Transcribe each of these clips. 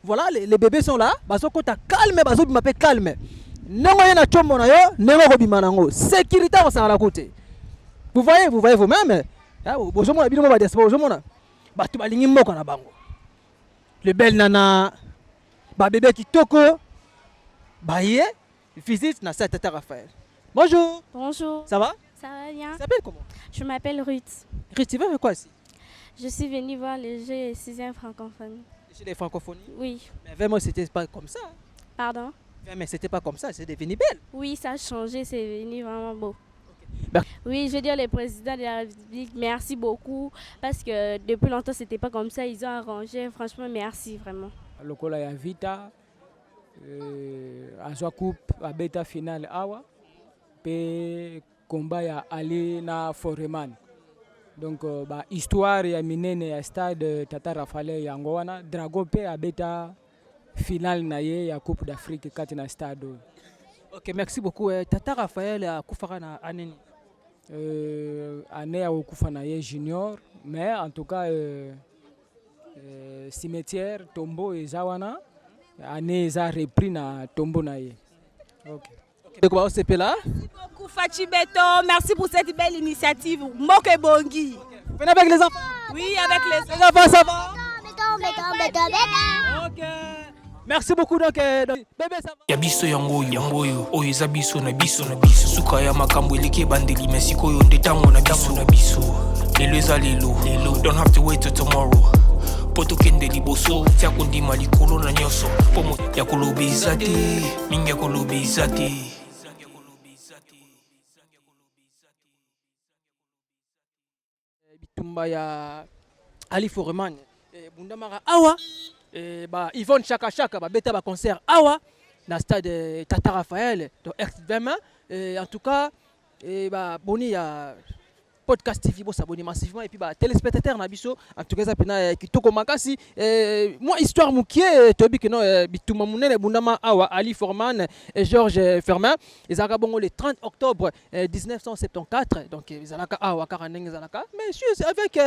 voilà, les bébés sont là, baso kota calme, baso bimapé calme. Nengo yena chombo na yo, nengo ko bimanango. Sécurité au sa la côté. Vous voyez vous-même. Bozo mona bino ba diaspora, bozo mona. Batu balingi mboka na bango. Le bel nana, ba bébé kitoko, baye, visite na sa tata Raphaël. Bonjour. Bonjour. Ça va? Ça va bien? Ça s'appelle comment? Je m'appelle Ruth. Ruth, tu veux faire quoi ici? Je suis venue voir le jeu 6e francophone. Chez les francophonies? Oui. Mais vraiment, c'était pas comme ça. Pardon? Mais c'était pas comme ça, c'est devenu belle. Oui, ça a changé, c'est devenu vraiment beau. Okay. Oui, je veux dire, le président de la République, merci beaucoup. Parce que depuis longtemps, c'était pas comme ça. Ils ont arrangé. Franchement, merci vraiment. Le Kola ya Vita, Azwa Coupe, à bêta finale Awa, pe combat ya Ali na Foreman. Donc, histoire ya minene ya stade Tata Raphaël ya Ngowana, Drago pe à bêta finale na ye ya Coupe d'Afrique kati na stade. Ok, merci beaucoup. Tata Raphaël a koufara na aneni. Année à Okufa na ye junior, mais en tout cas cimetière tombeau et zawana année za repris na tombeau na ye. Ok. Donc on va là. Merci beaucoup Fachi Beto, merci pour cette belle initiative. Moke Bongi. Venez avec les enfants. Oui, avec les enfants, ça va? Ok. Merci beaucoup donc bébé ça va. Ya biso yango oyo eza biso na biso suka ya makambo eleke bandeli mesiko yo nde tango na biso lelo eza lelo don't have to wait till tomorrow poto kende liboso tia kondima likolo na nyoso pomo ya koloba eza te mingi ya koloba eza te. Bitumba ya Ali Foreman bundamara awa Yvonne Chaka beta ba concert awa na stade Tata Raphaël donc ex-20 en tout cas boni ya podcast TV bo s'abonner massivement et puis téléspectateurs na biso en tout cas ça pena kitoko makasi moi histoire mukie tobi que non bituma munene bundama awa Ali Foreman et Georges Fermin ils ont bongo le 30 octobre 1974 donc ils alaka awa karaneng zalaka mais c'est avec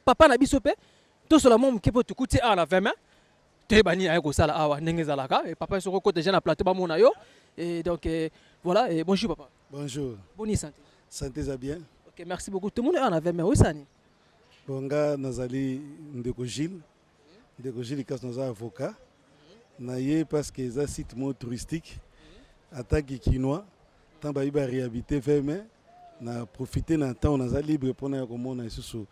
papa na biso pe tout seulement mukie po tukuti a la 20 te bani ayeko sala awa ndenge zalaka et papa soko ko déjà na plateau ba mona yo et donc voilà et bonjour papa. Bonjour. Bonne santé. Santé ça bien. Ok, merci beaucoup. Tout le monde est en avait mais où ça ni? Bonga nazali ndeko Gilles. Ndeko Gilles kas nos avocat. Naye parce que ça site mo touristique. Attaque kinois. Tant ba iba réhabiliter vraiment na profiter na temps on a libre pour na komona isusu.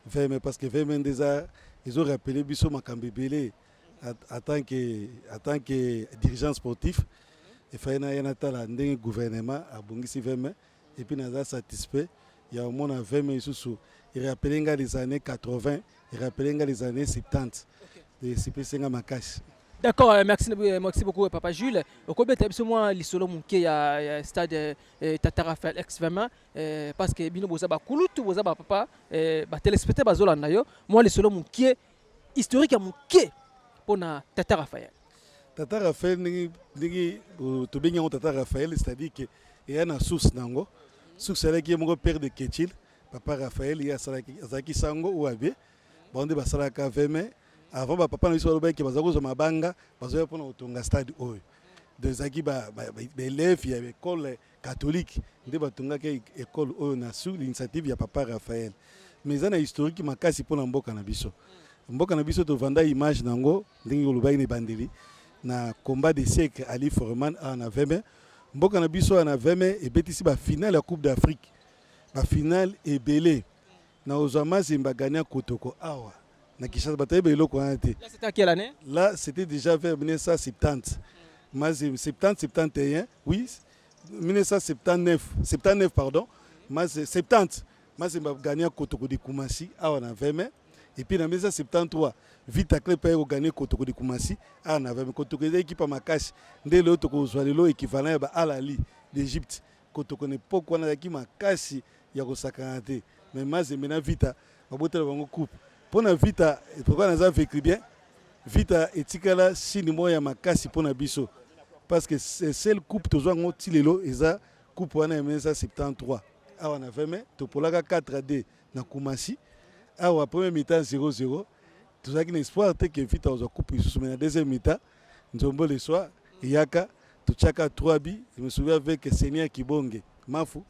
Vraiment parce que vraiment déjà ils ont rappelé biso makambebele en tant que dirigeant sportif. Et fait na yanatala ndenge gouvernement a bongisi vraiment et puis naza satisfait. Il y a au moins 20 isusu. Il rappelle les années 80, il rappelle les années 70. Et c'est plus ma cache. D'accord, merci beaucoup papa Jules. Au combien de temps moi l'isolo mon qui a stade Tata Raphaël ex-20 parce que bino boza ba kulutu boza ba papa ba téléspectateur bazolanda yo moi l'isolo mon qui historique à mon qui pour na Tata Raphaël. Tata Raphaël nigi to benga Tata Raphaël c'est-à-dire que il y a une source nango. Source là qui est mon père de Ketchil, papa Raphaël il y a Zaki Sango ou Abe. Bon de basalaka 20 avant papa na biso ki bazako zo mabanga bazo pour na otonga stade oyo. De Zaki ba élève il y a école catholique nde batonga ke école oyo na sous l'initiative ya papa Raphaël. Mais ça na historique makasi pour na mboka na biso. Mboka na biso to vanda image nango ndingi olubai ne bandeli na combat de siècle Ali Foreman en 20. Mboka na biso na 20 et betisi ba finale la Coupe d'Afrique. Ba finale et belé. Na ozama zimba gagner Kotoko awa. Na Kinshasa bataille belo ko ante. Là c'était à quelle année? Là c'était déjà vers 1970. Mazim 70 71, oui. 79 pardon. Mas 70. Mazimba gagner Kotoko de Koumassi awa na 20. Et puis en 1973, Vita Club a gagné Kotoko de Koumassi. Ah, on avait Kotoko d'équipe à Makash. Dès l'autre, on a équivalent à Al-Ali d'Égypte. Kotoko n'est pas quoi na qui Makash, il y a 50. Mais moi, c'est maintenant Vita. On va botter la coupe. Pour la Vita, pourquoi on a vécu bien? Vita et Tikala, si nous moyens Makash pour la biso. Parce que c'est celle coupe toujours en Tilelo et ça coupe en 1973. Ah, on a fait mais Topolaga 4D na Koumassi. Ah, premier mi-temps 0-0. tozalaki na espoir te ke vita ozwa coupe lisusu mais na deuxième mi-temps nzombo le soir eyaka totiaka 3 bi. Je me souviens avec Seigneur Kibonge Mafu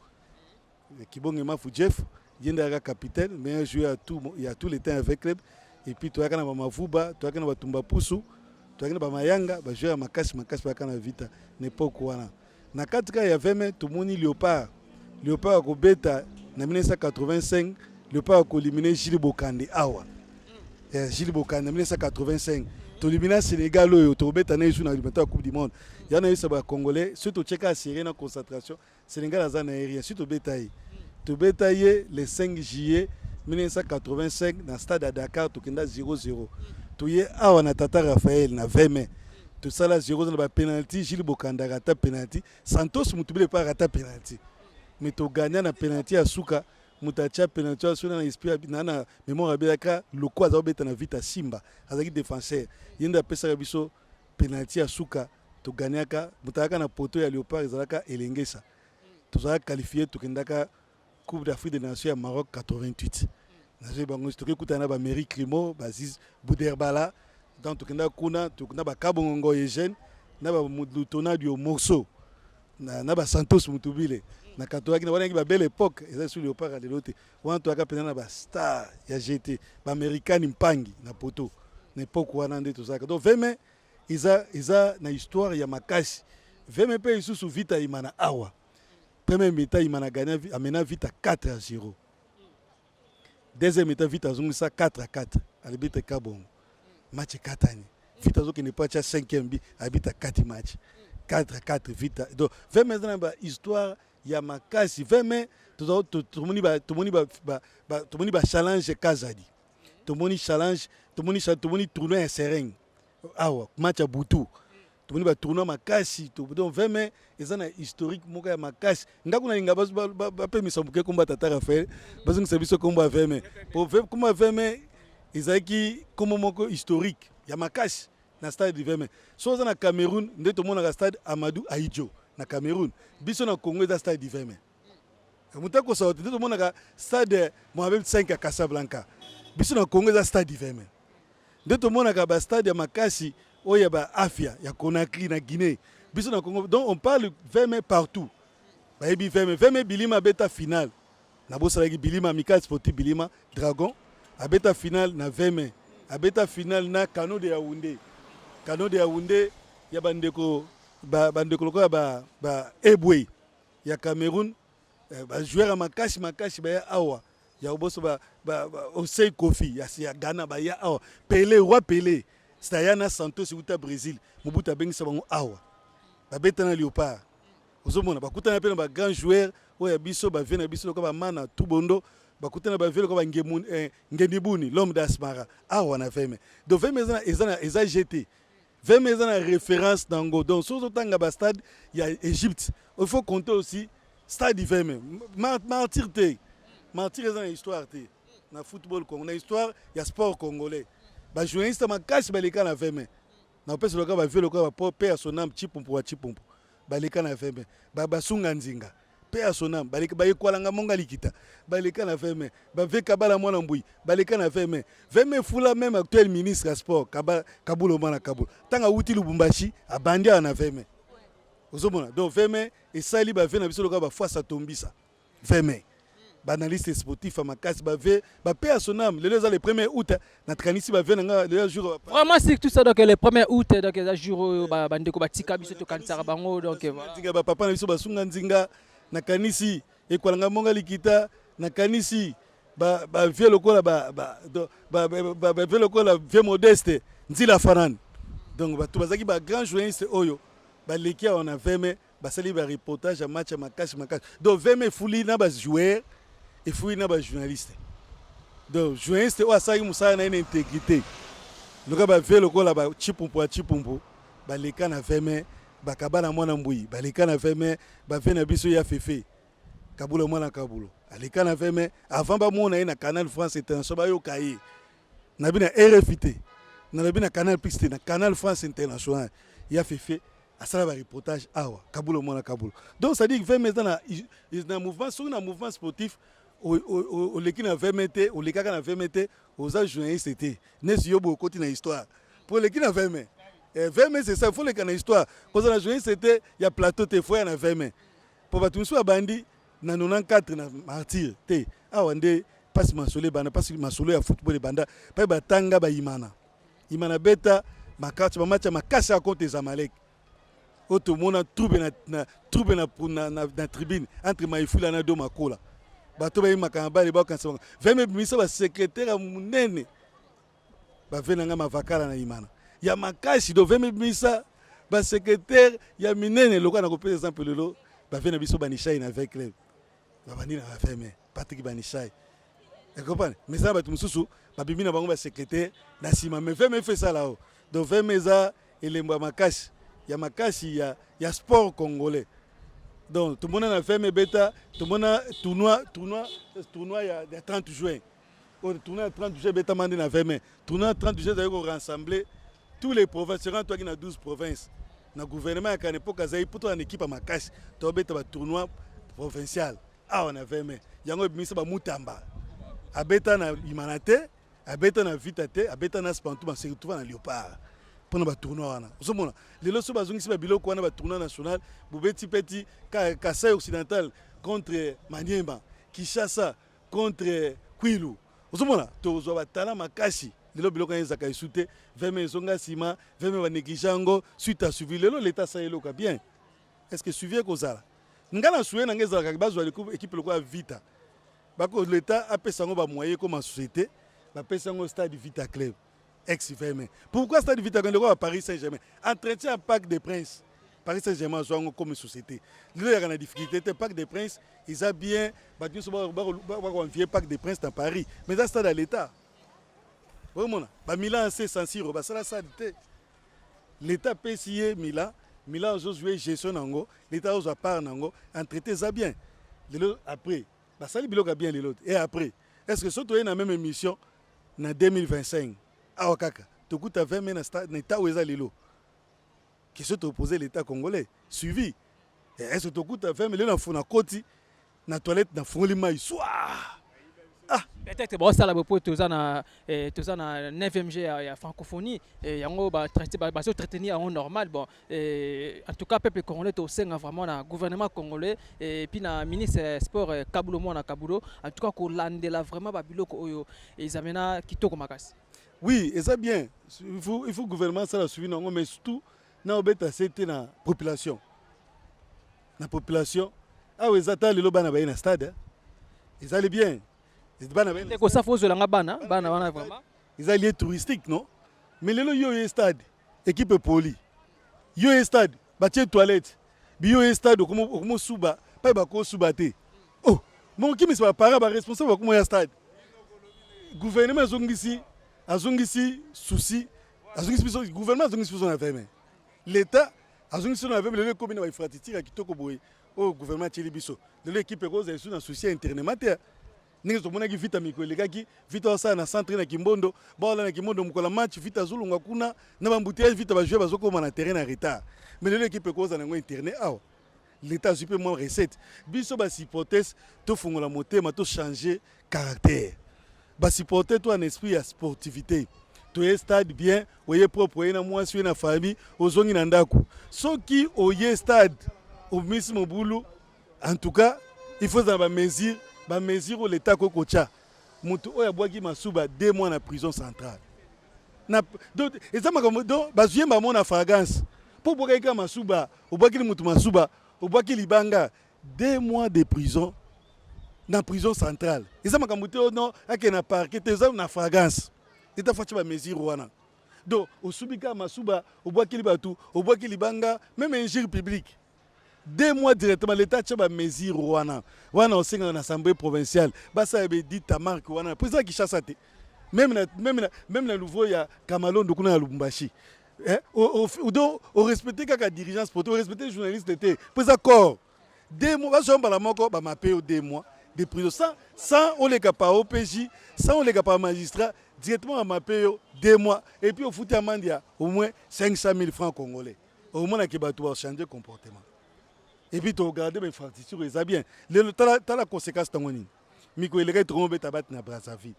Jeff yendaka capitaine meilleur joueur il y a tout le temps avec club. Et puis toyaka na Mavuba toyaka na Batumba Pusu toyaka na Mayanga ba joueur makasi baka na vita n'époque wana na katika ya veme tumoni Léopard akobeta na 1985 Léopard akolimine Gilles Bokande awa Gilles Bokande en 1985 tolimina Sénégal oyo tobeta na na la Coupe du Monde yana yesa ba Congolais surtout tcheka série na concentration Sénégal azana aérien surtout tobeta ye le 5 juillet 1985 dans le stade à Dakar tokenda 0-0 toye awa na Tata Raphaël na 20 mai tout ça là 0 dans ba penalty Gilles Bokanda rata penalty Santos mutubile pas rata penalty mais to gagner na penalty à Suka mutacha penalty à Suka na esprit na mémoire belaka loko azobeta na vita Simba azaki défenseur yenda pesa biso penalty à Suka to gagnaka mutaka na poto ya Léopard ezalaka elengesa to za qualifier to kendaka Coupe d'Afrique des Nations à Maroc 88. Naje bango historique kutana ba Mairie Crimo, Baziz Bouderbala, dans tokenda kuna tokenda ba Kabongo Eugène, na ba Mudlutona du Morceau. Na ba Santos Mutubile. Na katoaki na wana ba belle époque, eza sur Léopard de l'autre. Wana to aka pena ba star ya GT, ba American Mpangi na poto. Na époque wana nde to saka. Donc vraiment isa na histoire ya makasi. Vraiment pe isusu vita imana awa. Premier mi-temps, il m'a gagné, amena vite à 4-0. Deuxième mi-temps, vite à 4-4. Albite Kabon. Match 4 années. Vite à qui n'est pas à 5e but, habite à 4 matchs. 4-4 vite. Donc, 20 maintenant, histoire, il y a ma casse. 20 mai, tout le monde va challenge Kazadi. Tout le monde challenge, tout le monde tourne un serein. Ah ouais, match à Boutou. Tout le monde va tourner ma casse. Donc, 20 mai, ils ont un historique, moka ma casse. Ngakuna linga ba pe misambuke combat Tata Raphaël. Parce que c'est biso combat 20 mai. Pour combat 20 mai, ils ont qui comme moko historique. Il y a ma casse na stade de 20 mai. Soit na Cameroun, ndé tout le monde na stade Amadou Ahidjo na Cameroun. Biso na Congo na stade de 20 mai. Mutako sa tout le monde na stade Mohamed 5 à Casablanca. Biso na Congo na stade de 20 mai. Ndé tout le monde na stade ya Makasi. Oh, il y a Afia, il y a Conakry, na Guinée. Donc on parle 20 mai partout. 20 mai Bilima beta finale. Na bosalaki Bilima Amical Sportif Bilima Dragon. A beta finale na 20 mai. A beta finale na Kano de Yaoundé. Kano de Yaoundé, il y a bandeko loko ba Eboué. Il y a Cameroun, joueur à Makashi ba awa. Il y a boso ba Osei Kofi, il y a Ghana ba ya awa. Pelé, roi Pelé. Stayana Santos uta Brésil Mobutu abengisa bango awa babeta na Léopard ozomona bakutana pe na ba grand joueur oya biso ba vena biso ko ba mana tubondo bakutana ba velo ko ba ngenibuni l'homme d'Asmara awa na veme donc veme eza GT veme eza na référence dango donc sozo tanga ba stade ya Égypte il faut compter aussi stade veme martyr eza na histoire te na football Congo na histoire ya sport congolais. Les journalistes ont caché les cas à 20 mai. Na pesa loka ba velo ko ba paix à son âme chipumpu. Ba les cas à 20 mai. Ba sunga nzinga. Paix à son âme. Ba yekwalanga monga likita. Ba les cas à 20 mai. Ba veka bala mwana mbui. Ba les cas à 20 mai. 20 mai fula même actuel ministre à sport Kabulo mana Kabul. Tanga uti Lubumbashi abandi à 20 mai. Ozomona. Donc 20 mai et ça li ba vena biso loka ba fois sa tombisa. 20 mai. Banaliste sportif à Makasi ba paix à son âme. Les 1er août na tranisi ba venanga le jour vraiment c'est tout ça donc le 1er août donc les jour bandeko batika biso to kansara bango donc voilà ba papa na biso basunga nzinga na kanisi ekwalanga monga likita na kanisi ba vie lokola ba vie lokola vie modeste nzila fanane donc ba to bazaki ba grand journaliste oyo ba lekia on a 20 mai ba sali ba reportage à match à Makasi donc 20 mai fuli na ba joueur et fouille na ba journaliste donc journaliste o asaki musala na une intégrité le gars ba velo ko la ba chipumpu ba leka na 20 mai ba kabana mwana mbui ba leka na 20 mai ba vena biso ya fefe kabulo mwana kabulo aleka na 20 mai avant ba mona na Canal France International ba yo kaye na bina RFT na bina Canal Plus na Canal France International ya fefe asala ba reportage awa kabulo mwana kabulo donc ça dit que 20 mai dans un mouvement sportif oleki na 20 mètres olekaka na 20 mètres oza journaliste te nesi yo bokoti na histoire po oleki na 20 mètres 20 mètres c'est ça faut leka na histoire koza na journaliste te ya plateau te fo ya na 20 mètres po bato mosusu babandi na 94 na martyr te awa nde pasi masolo ebanda pasi masolo ya football ebanda mpe batanga bayimana imana beta makati bamatch ya makasi ya contre Zamalek oyo tomona trouble na tribune entre Maifula na Do Makola bato bayimaka na bale bakanisa bango veme bimisa basekretare ya monene bavenanga mavakala na imana ya makasi do veme bimisa basekretare ya minene lokola na kopesa exemple lelo bavena biso banishai na avec club babandi na baveme Patrick Banishai comprendre mais ça bato mosusu babimi na bango basekretare na nsima mais veme fait ça là-haut donc veme eza elembo ya makasi ya sport congolais donc tout le monde a fait mes bêta tout le monde a tournoi ya 30 juin au tournoi ya 30 juin bêta mandi na 20 mai tournoi ya 30 juin d'ailleurs rassembler tous les provinces toi qui na 12 provinces na gouvernement ya kana époque azai pour toi en équipe à makasi to bêta ba tournoi provincial ah on a 20 mai yango bimisa ba mutamba abeta na imanate abeta na vitate abeta na spantou ba se retrouver na léopard pendant le tournoi. Les lots sont le tournoi national. Boubeti Petit, Kassai Occidental contre Maniema, Kishasa contre Kwilu. Vous savez, tu as talent makashi. Les lots biloko ezaka isute, veme zonga sima, veme va négligeango, suite à suivi le l'état ça est bien. Est-ce que suivi kozala? Ngana soué nangeza ka bazo l'équipe loko Vita. Bako l'état a pesango ba moyen comme société, ba pesango stade Vita Club. Ex-Veme. Pourquoi Stade Vita Gondego à Paris Saint-Germain? Entretien à Parc des Princes. Paris Saint-Germain a comme société. Il y a une difficulté. Le Parc des Princes, ils ont bien battu un Parc des Princes dans Paris. Mais ça, c'est à l'État. Vraiment. Milan, c'est San Siro. L'État peut essayer Milan. Milan a joué gestion nango. L'État a part nango. Entreté ça bien. Après, ça a bien l'autre. Et après, est-ce que surtout dans la même émission en 2025? Ah okaka, tu coûtes 20 000 dans l'État où est lilo. Qui se opposé l'État congolais suivi. Est-ce que tu coûtes 20 000 dans la côte, dans la toilette, dans le maïs. Ah, peut-être que ça la pour tous na 9e G ya francophonie et yango ba traiter ba se traiter en normal bon en tout cas peuple congolais au sein vraiment na gouvernement congolais et puis na ministre sport Kabulo mona Kabulo en tout cas ko landela vraiment ba biloko oyo ezamena kitoko makasi. Oui, et ça bien. Il faut le gouvernement ça la suivre non mais surtout na obeta c'était na population. Na population ah oui ça le bana ba na stade. Ils allaient bien. C'est que ça faut zelanga bana vraiment. Ils allaient touristique non. Mais le yo stade équipe poli. Yo stade bâtir toilette. Bi yo stade comme suba pas ba ko subate. Oh, mon qui me soit para ba responsable comme ya stade. Gouvernement zongisi azongisi souci azongisi gouvernement azongisi son affaire mais l'état azongisi son affaire le commune va infrastructure kitoko boye au gouvernement tili biso de l'équipe cause est sur un souci internement ningi tomona ki vita miko lekaki vita sa na centre na Kimbondo ba na Kimbondo mukola match vita zulunga kuna na bambouteillage vita ba jouer bazoko na terrain en retard mais l'équipe cause na ngo internet awa l'état super moins recette biso ba hypothèse to fungola motema to changer caractère. Bah supporter toi un esprit à sportivité. Tu es stade bien, oye propre, na moi suis na famille, ozongi na ndaku. Ceux qui oye stade au mismo boulot, en tout cas, il faut dans ba mesure où l'état kokocha. Mutu oya boaki masuba 2 mois na prison centrale. Na donc et ça comme donc bazuyé ba mona fragance. Pour boaka masuba, oboaki mutu masuba, oboaki libanga 2 mois de prison. Dans la prison centrale. Ils ont dit non, il y a un parquet, ils ont une fragrance. Ils ont fait des mesures. Donc, au Subika, Masuba, au Boakilibatu, au Boakilibanga, même un gire public. 2 mois directement, l'État a fait des mesures. Wana au sein de l'Assemblée provinciale, ça a dit ta marque. Le président qui chasse. Même le nouveau, il y a Kamalon de Kuna Lubumbashi. Au respecter la dirigeance, au respecter les journalistes d'été. Président corps. 2 mois, je vais m'appeler 2 mois. Des prisons sans on les pas au PJ, sans on les pas magistrat, directement à ma paye 2 mois. Et puis au foot à Mandia, au moins 500 000 francs congolais. Au moins, il va changer de comportement. Et puis tu regardes mes infrastructures, ça bien. Tu as la conséquence. miko eleka trop beta bat na Brazzaville.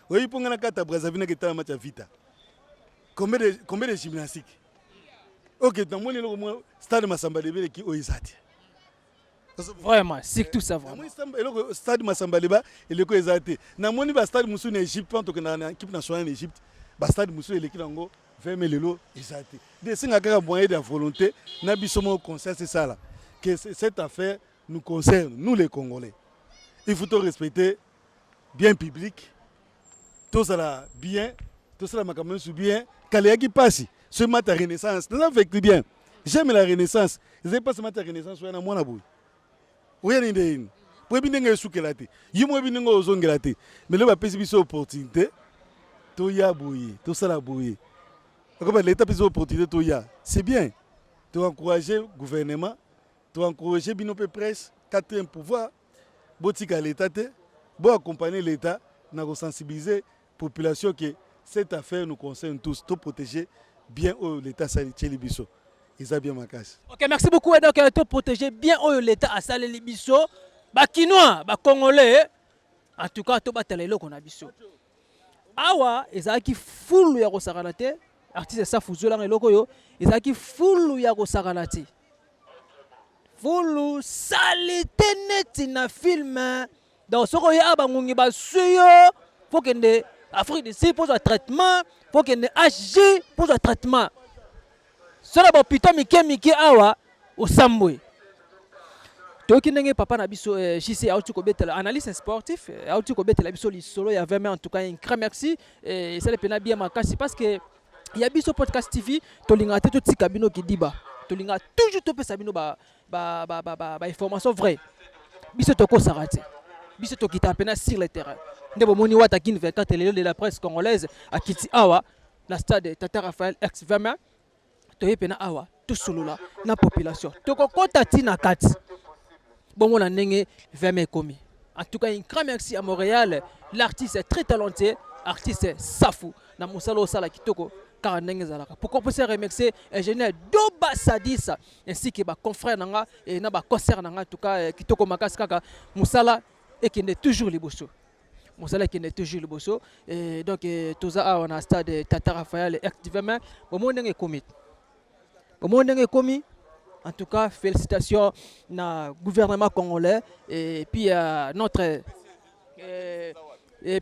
Oui, pour ngana kata Brazzaville na keta match vita. Combien de gymnastique? OK, dans mon le stade Masamba Leba qui oizati. Vraiment, c'est tout ça vraiment. Le stade Masamba Leba et le oizati. Na moni ba stade musu na Égypte en tout cas na équipe nationale d'Égypte. Ba stade musu l'équipe nango 20 000 lelo ezati. De singa kaka moyen de volonté na bisomo concert c'est ça là. Que cette affaire nous concerne nous les Congolais. Il faut respecter bien public. Tout ça bien, tout ça makamon sou bien. Kaléa qui passe. Ce matin Renaissance, ça fait bien. J'aime la Renaissance. Je sais pas ce matin Renaissance ou na mwana boy. Oya ni ndeni. Pour bien nga soukelate. Yimo bien nga ozongelate. Mais le ba pesi biso opportunité. To ya boy, tout ça la boy. Comme l'état pesi opportunité to ya. C'est bien. Tu encourager le gouvernement, tu encourager Binope Presse, quatrième pouvoir, botika l'État, pour accompagner l'État, pour sensibiliser la population que cette affaire nous concerne tous, pour protéger bien l'État Salé Bisso. Ils ont bien ma casse. Ok, merci beaucoup. Et donc, pour protéger bien l'État à Salé Bisso, les Kinois, les Congolais, en tout cas, tout le monde a Bisso. Awa, ils ont qui foule ya Rosaranate, artiste ça fuzola ngeloko yo, ils ont qui foule ya Rosaranate. Foule salite net na film. Donc, ce qu'on a bangungi ba suyo, faut que les Afrique du Sud pose un traitement, faut que les HG pose un traitement. Cela va plutôt mike awa au Sambwe. Toki ndenge papa na biso JC auti ko betela analyste sportif auti ko betela biso li solo ya vraiment en tout cas un grand merci et ça le pena bien makasi parce que il y a biso podcast TV to linga te to tika bino kidiba to linga toujours to pesa bino ba information vraie biso to ko sarate biso to kita pena sur le terrain ndebo moni wata kin 24 lelo de la presse congolaise a kiti awa na stade Tata Raphaël ex-20 to yepena awa to solo la na population to ko kota tina kati. Bon, on a n'engé vraiment commis. En tout cas, un grand merci à Montréal. L'artiste est très talentueux. L'artiste Safou. Na musalo sala kitoko. Car n'engé zalaka. Pourquoi on peut remercier ingénieur Doba Sadis ainsi que ma confrère nanga et na ba concert nanga en tout cas kitoko makas kaka musala et qui n'est toujours les bosso. Musala qui n'est toujours le bosso. Et donc tout ça on a stade Tata Raphaël activement. Bon, on n'engé commis. Bon, on n'engé commis. En tout cas, félicitations au gouvernement congolais et puis à notre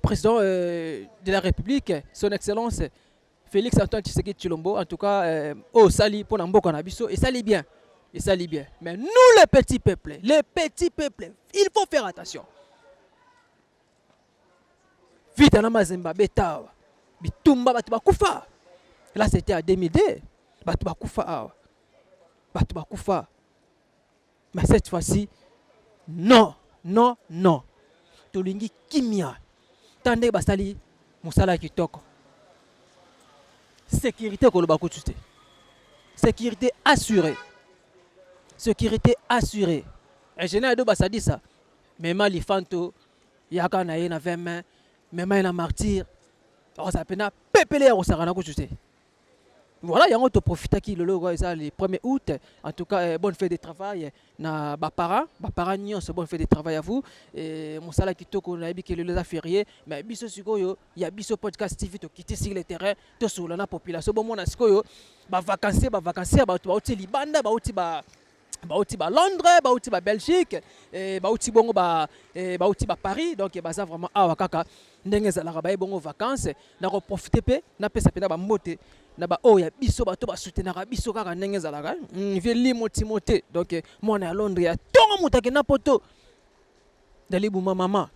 président de la République, son Excellence Félix Antoine Tshisekedi Tshilombo. En tout cas, au Sali pour Nambo Kanabiso et Sali bien. Et Sali bien. Mais nous, les petits peuples, il faut faire attention. Vite, on a Mazemba, Betawa, Bitumba, Batuba Koufa. Là, c'était en 2002. Batuba Koufa. Mais cette fois-ci, non. Tolingi kimia. Tande basali musala kitoko. Sécurité koloba kotuste. Sécurité assurée. Ingénieur de basadi ça. Même les fanto yaka na yena 20 mains, même na martyr. On s'appelle pepele au sarana kotuste. Voilà, il y a un autre profiter qui le 1er août. En tout cas, bonne fête de travail. Na bapara nion, c'est bonne fête de travail à vous. Et mon salaire qui toko na que le les férié, mais biso sikoyo, il y a biso podcast TV to quitter sur le terrain, to sur la population. Bon mon sikoyo, vacances, ba uti Libanda, ba uti ba Londres, ba uti ba Belgique, ba uti bongo ba uti ba Paris. Donc ça vraiment awakaka ndenge za la rabaye bongo vacances, na profiter pe, na pesa pena ba moté. Naba ya biso bato ba soutenir biso kaka ndenge zalaka veli motimote donc moi na Londres ya tonga mutake na poto dali buma mama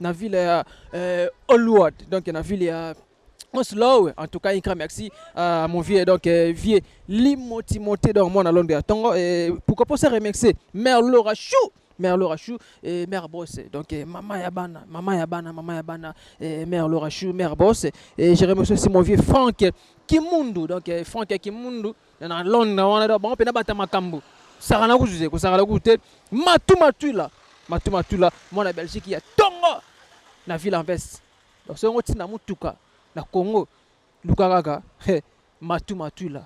na ville ya Hollywood donc na ville ya Oslo. En tout cas un grand merci à mon vieux donc vieux Limotimote donc moi na Londres ya tonga et pourquoi pas se remercier mère Laura Chou et mère Boss donc maman ya bana mère Laura Chou mère Boss et je remercie aussi mon vieux Franck Kimundu donc Franck Kimundu na Londres wana bon pena bata makambo sarana kuzuze ko sarana kute matu la moi na Belgique ya tongo na ville en veste donc so ngoti na mutuka na Congo lukaka matu la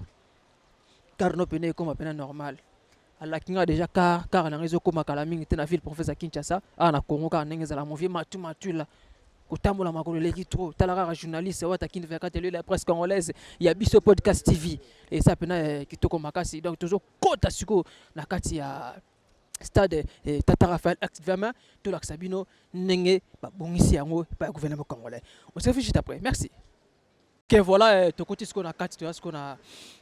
car no pena comme pena normal alakinga déjà car na réseau comme kala mingi te na ville professeur Kinshasa na Congo car ndenge za la movie matu la kotambola makolo leki trop talaka journaliste wata kin veka télé la presse congolaise ya biso podcast TV et ça pena kitoko makasi donc toujours kota siko na kati ya stade Tata Raphaël activement to la Sabino ndenge ba bongisi yango pa gouvernement congolais on se fait juste après merci. Ok, voilà, tu côté ce qu'on a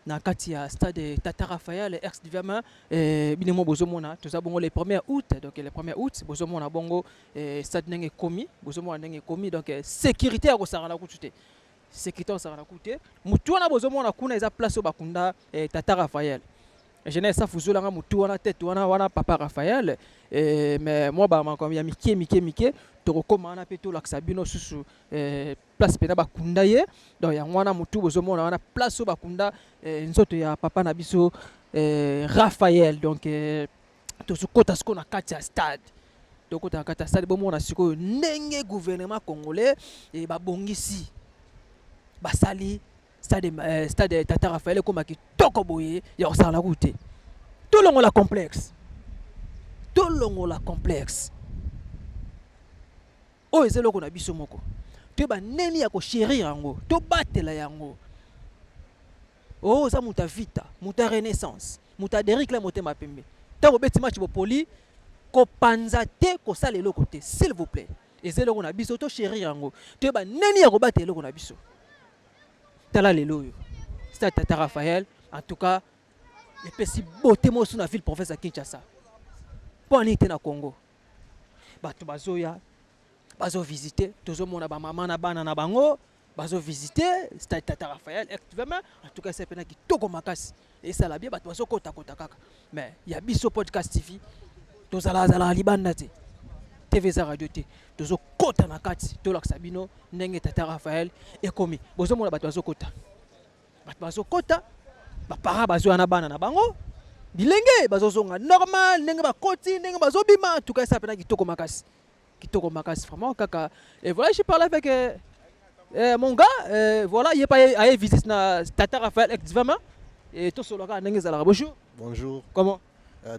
na kati ya stade Tata Raphaël ex-divinement binemo bozomona tout ça bongo le 1er août donc le 1er août bozomona bongo stade nenge komi bozomona nenge komi donc sécurité ya kosara na kutu sécurité osara na kutu mutu wana bozomona kuna eza place au bakunda Tata Raphaël jeunesse ça fuzolanga mutu wana tête wana papa Raphaël mais moi ba makomi ya mike tokokomana pe to lakisa bino susu place pena bakunda ye donc ya wana mutu bozomona wana place o bakunda nzoto ya papa na biso Raphaël donc tozokota siko na kati ya stade tokota na kati ya stade bomona siko ndenge gouvernement congolais babongisi basali stade Tata Raphaël koma kitoko boye ya kosala na kute tout longo la complexe oyo eza eloko na biso moko to baneni ya koshérir yango to batela yango oyo eza muta vita muta renaissance muta derikla motema pembe ntango obeti match bopoli kopanza te kosala eloko te s'il vous plaît eza eloko na biso to chérir yango to baneni ya kobatela eloko na biso tala lelo oyo stade Tata Raphaël en tout cas epesi bote mosu na ville province ya Kinshasa mpo ani te na Congo bato bazoya bazo visiter tozomona ba mama na bana na bango bazo visiter stade Tata Raphaël activement en tout cas c'est pena kitoko makasi et ça la bien bato bazo kota kaka mais ya biso podcast TV tozala libanda te TV za radio te tozo kota na kati to lakisa bino ndenge Tata Raphaël ekomi bozomona bato bazo kota ba para bazo na bana na bango bilenge bazozonga normal ndenge bakoti ndenge bazobima en tout cas ça pena kitoko makasi vraiment kaka et voilà je parle avec mon gars voilà il est pas à visiter na Tata Raphaël activement et tout sur le gars ndenge zala bonjour comment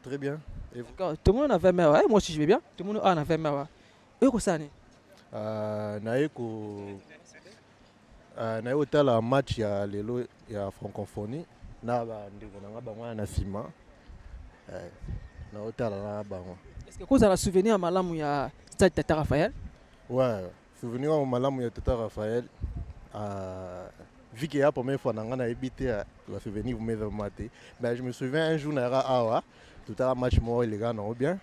très bien et vous tout le monde a 20 mai ouais moi aussi je vais bien tout le monde a 20 mai ouais et ko sani naeko tala match ya lelo ya francophonie na ba ndeko na bango na sima na otala na bango est-ce que vous avez souvenir malamu ya stade Tata Raphaël? Ouais, souvenir au malamu ya Tata Raphaël. Vu que la première fois on a habité à la souvenir vous m'avez maté. Mais je me souviens un jour à Awa, tout à match moi les gars non bien.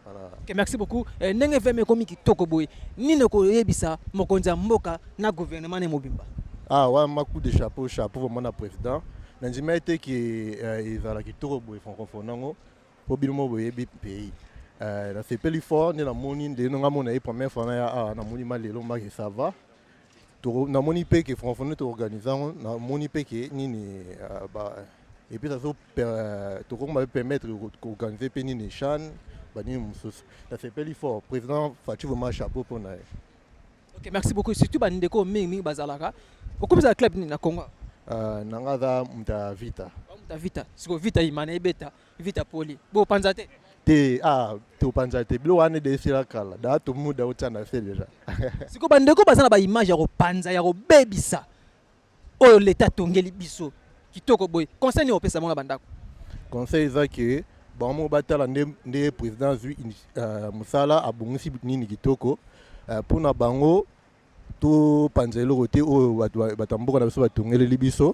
Voilà. Okay, merci beaucoup. Ndenge veme komi kitoko boy. Nino ko yebisa mokonza mboka na gouvernement ne mobimba. Ouais, ma coup de chapeau vraiment na président. Nanjima été qui ils a la kitoko boy francophone pour bien boy pays. Na sepeli fort ni na moni de nga mona e première fois na moni malelo ma que ça va to na moni pe que francophone to organisation na moni pe que nini ba et puis ça to ko ma permettre organiser pe ni chan ba ni mususu na sepeli fort président Fatou vraiment chapeau pour na. OK, merci beaucoup surtout ba ndeko mingi bazalaka okomisa club ni na Congo nanga za mta vita siko vita imana ebeta vita poli bo panzate to panzate bilo wane de sila kala da to muda utana fait déjà siko bandeko bazana ba image ya ko panza ya ko bebisa oyo l'état tongeli biso kitoko boy conseil au pesa monga bandako conseil za que bon mo batala nde président musala abungisi nini kitoko pour na bango to panzelo côté o batamboka na biso batongeli libiso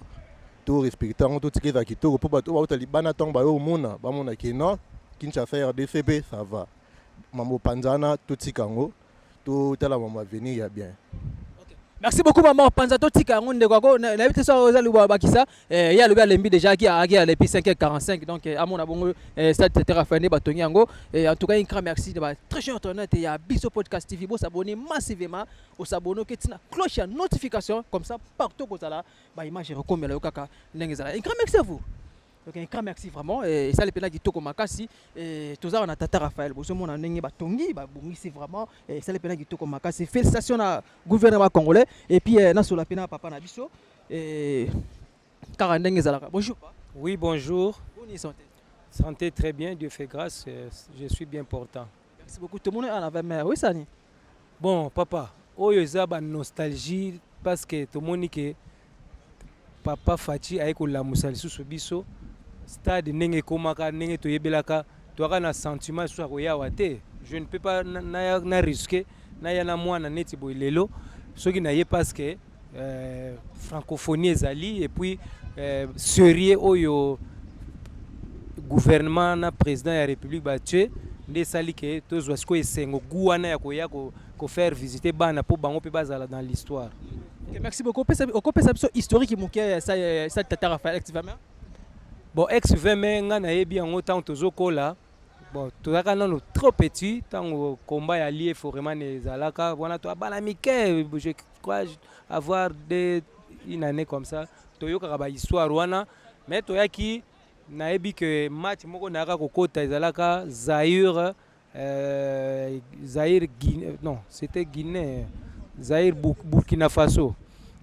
to respectant to tikeza kitoko po bato ba libana tong ba yo mona ba mona kino Kinshasa RDCB ça va mambo panzana tout tikango tout tala mama venir ya bien. Merci beaucoup maman panza to tikango ndeko ko na bité so za luba bakisa ya luba lembi déjà qui a depuis 5h45 donc à mon abongo stade Tata Raphaël batongi yango et en tout cas un grand merci de très cher internet et ya biso podcast TV bo s'abonner massivement au s'abonner que tina cloche à notification comme ça partout ko zala ba image rekomela yo kaka ndenge zala un grand merci à vous. Donc un grand merci vraiment et ça les pena qui toko makasi et tout ça on a Tata Raphaël bozo mona ndenge batongi ba bongisi vraiment et ça les pena qui toko makasi félicitations à gouvernement congolais et puis na sur la pena papa na biso et car ndenge zalaka bonjour Oui, bonjour. Bonne santé. Santé très bien, Dieu fait grâce, je suis bien portant. Merci beaucoup. Tout le monde est en avait mère. Oui, Sani. Bon, papa, oyo eza ba nostalgie parce que tout le monde que papa Fati a ekolamusa lisusu biso stade ndenge ekomaka ndenge toyebelaka toaka na sentiment lisusu akoyawa te. Je ne peux pas na risquer naya na mwana neti boye lelo soki naye parce que francophonie ezali et puis sérieux oyo gouvernement na président ya république batue nde esali ke tozwa sikoyo esengo gu wana ya koya faire visiter bana mpo bango mpe bazala dans l'histoire. Okay, merci beaucoup. Okopesa biso historique moke sa tata Raphaël activement. Bon, ex-20 nga nayebi yango ntango tozokola bon tozalaka nano trop petit ntango combat ya lie foreman ezalaka wana toabana mike je crois avoir une année comme ça toyokaka bahistoire wana mais toyaki nayebi que match moko nayaka kokota ezalaka Zaïre Guinée, non c'était Guinée Zaïre Burkina Faso.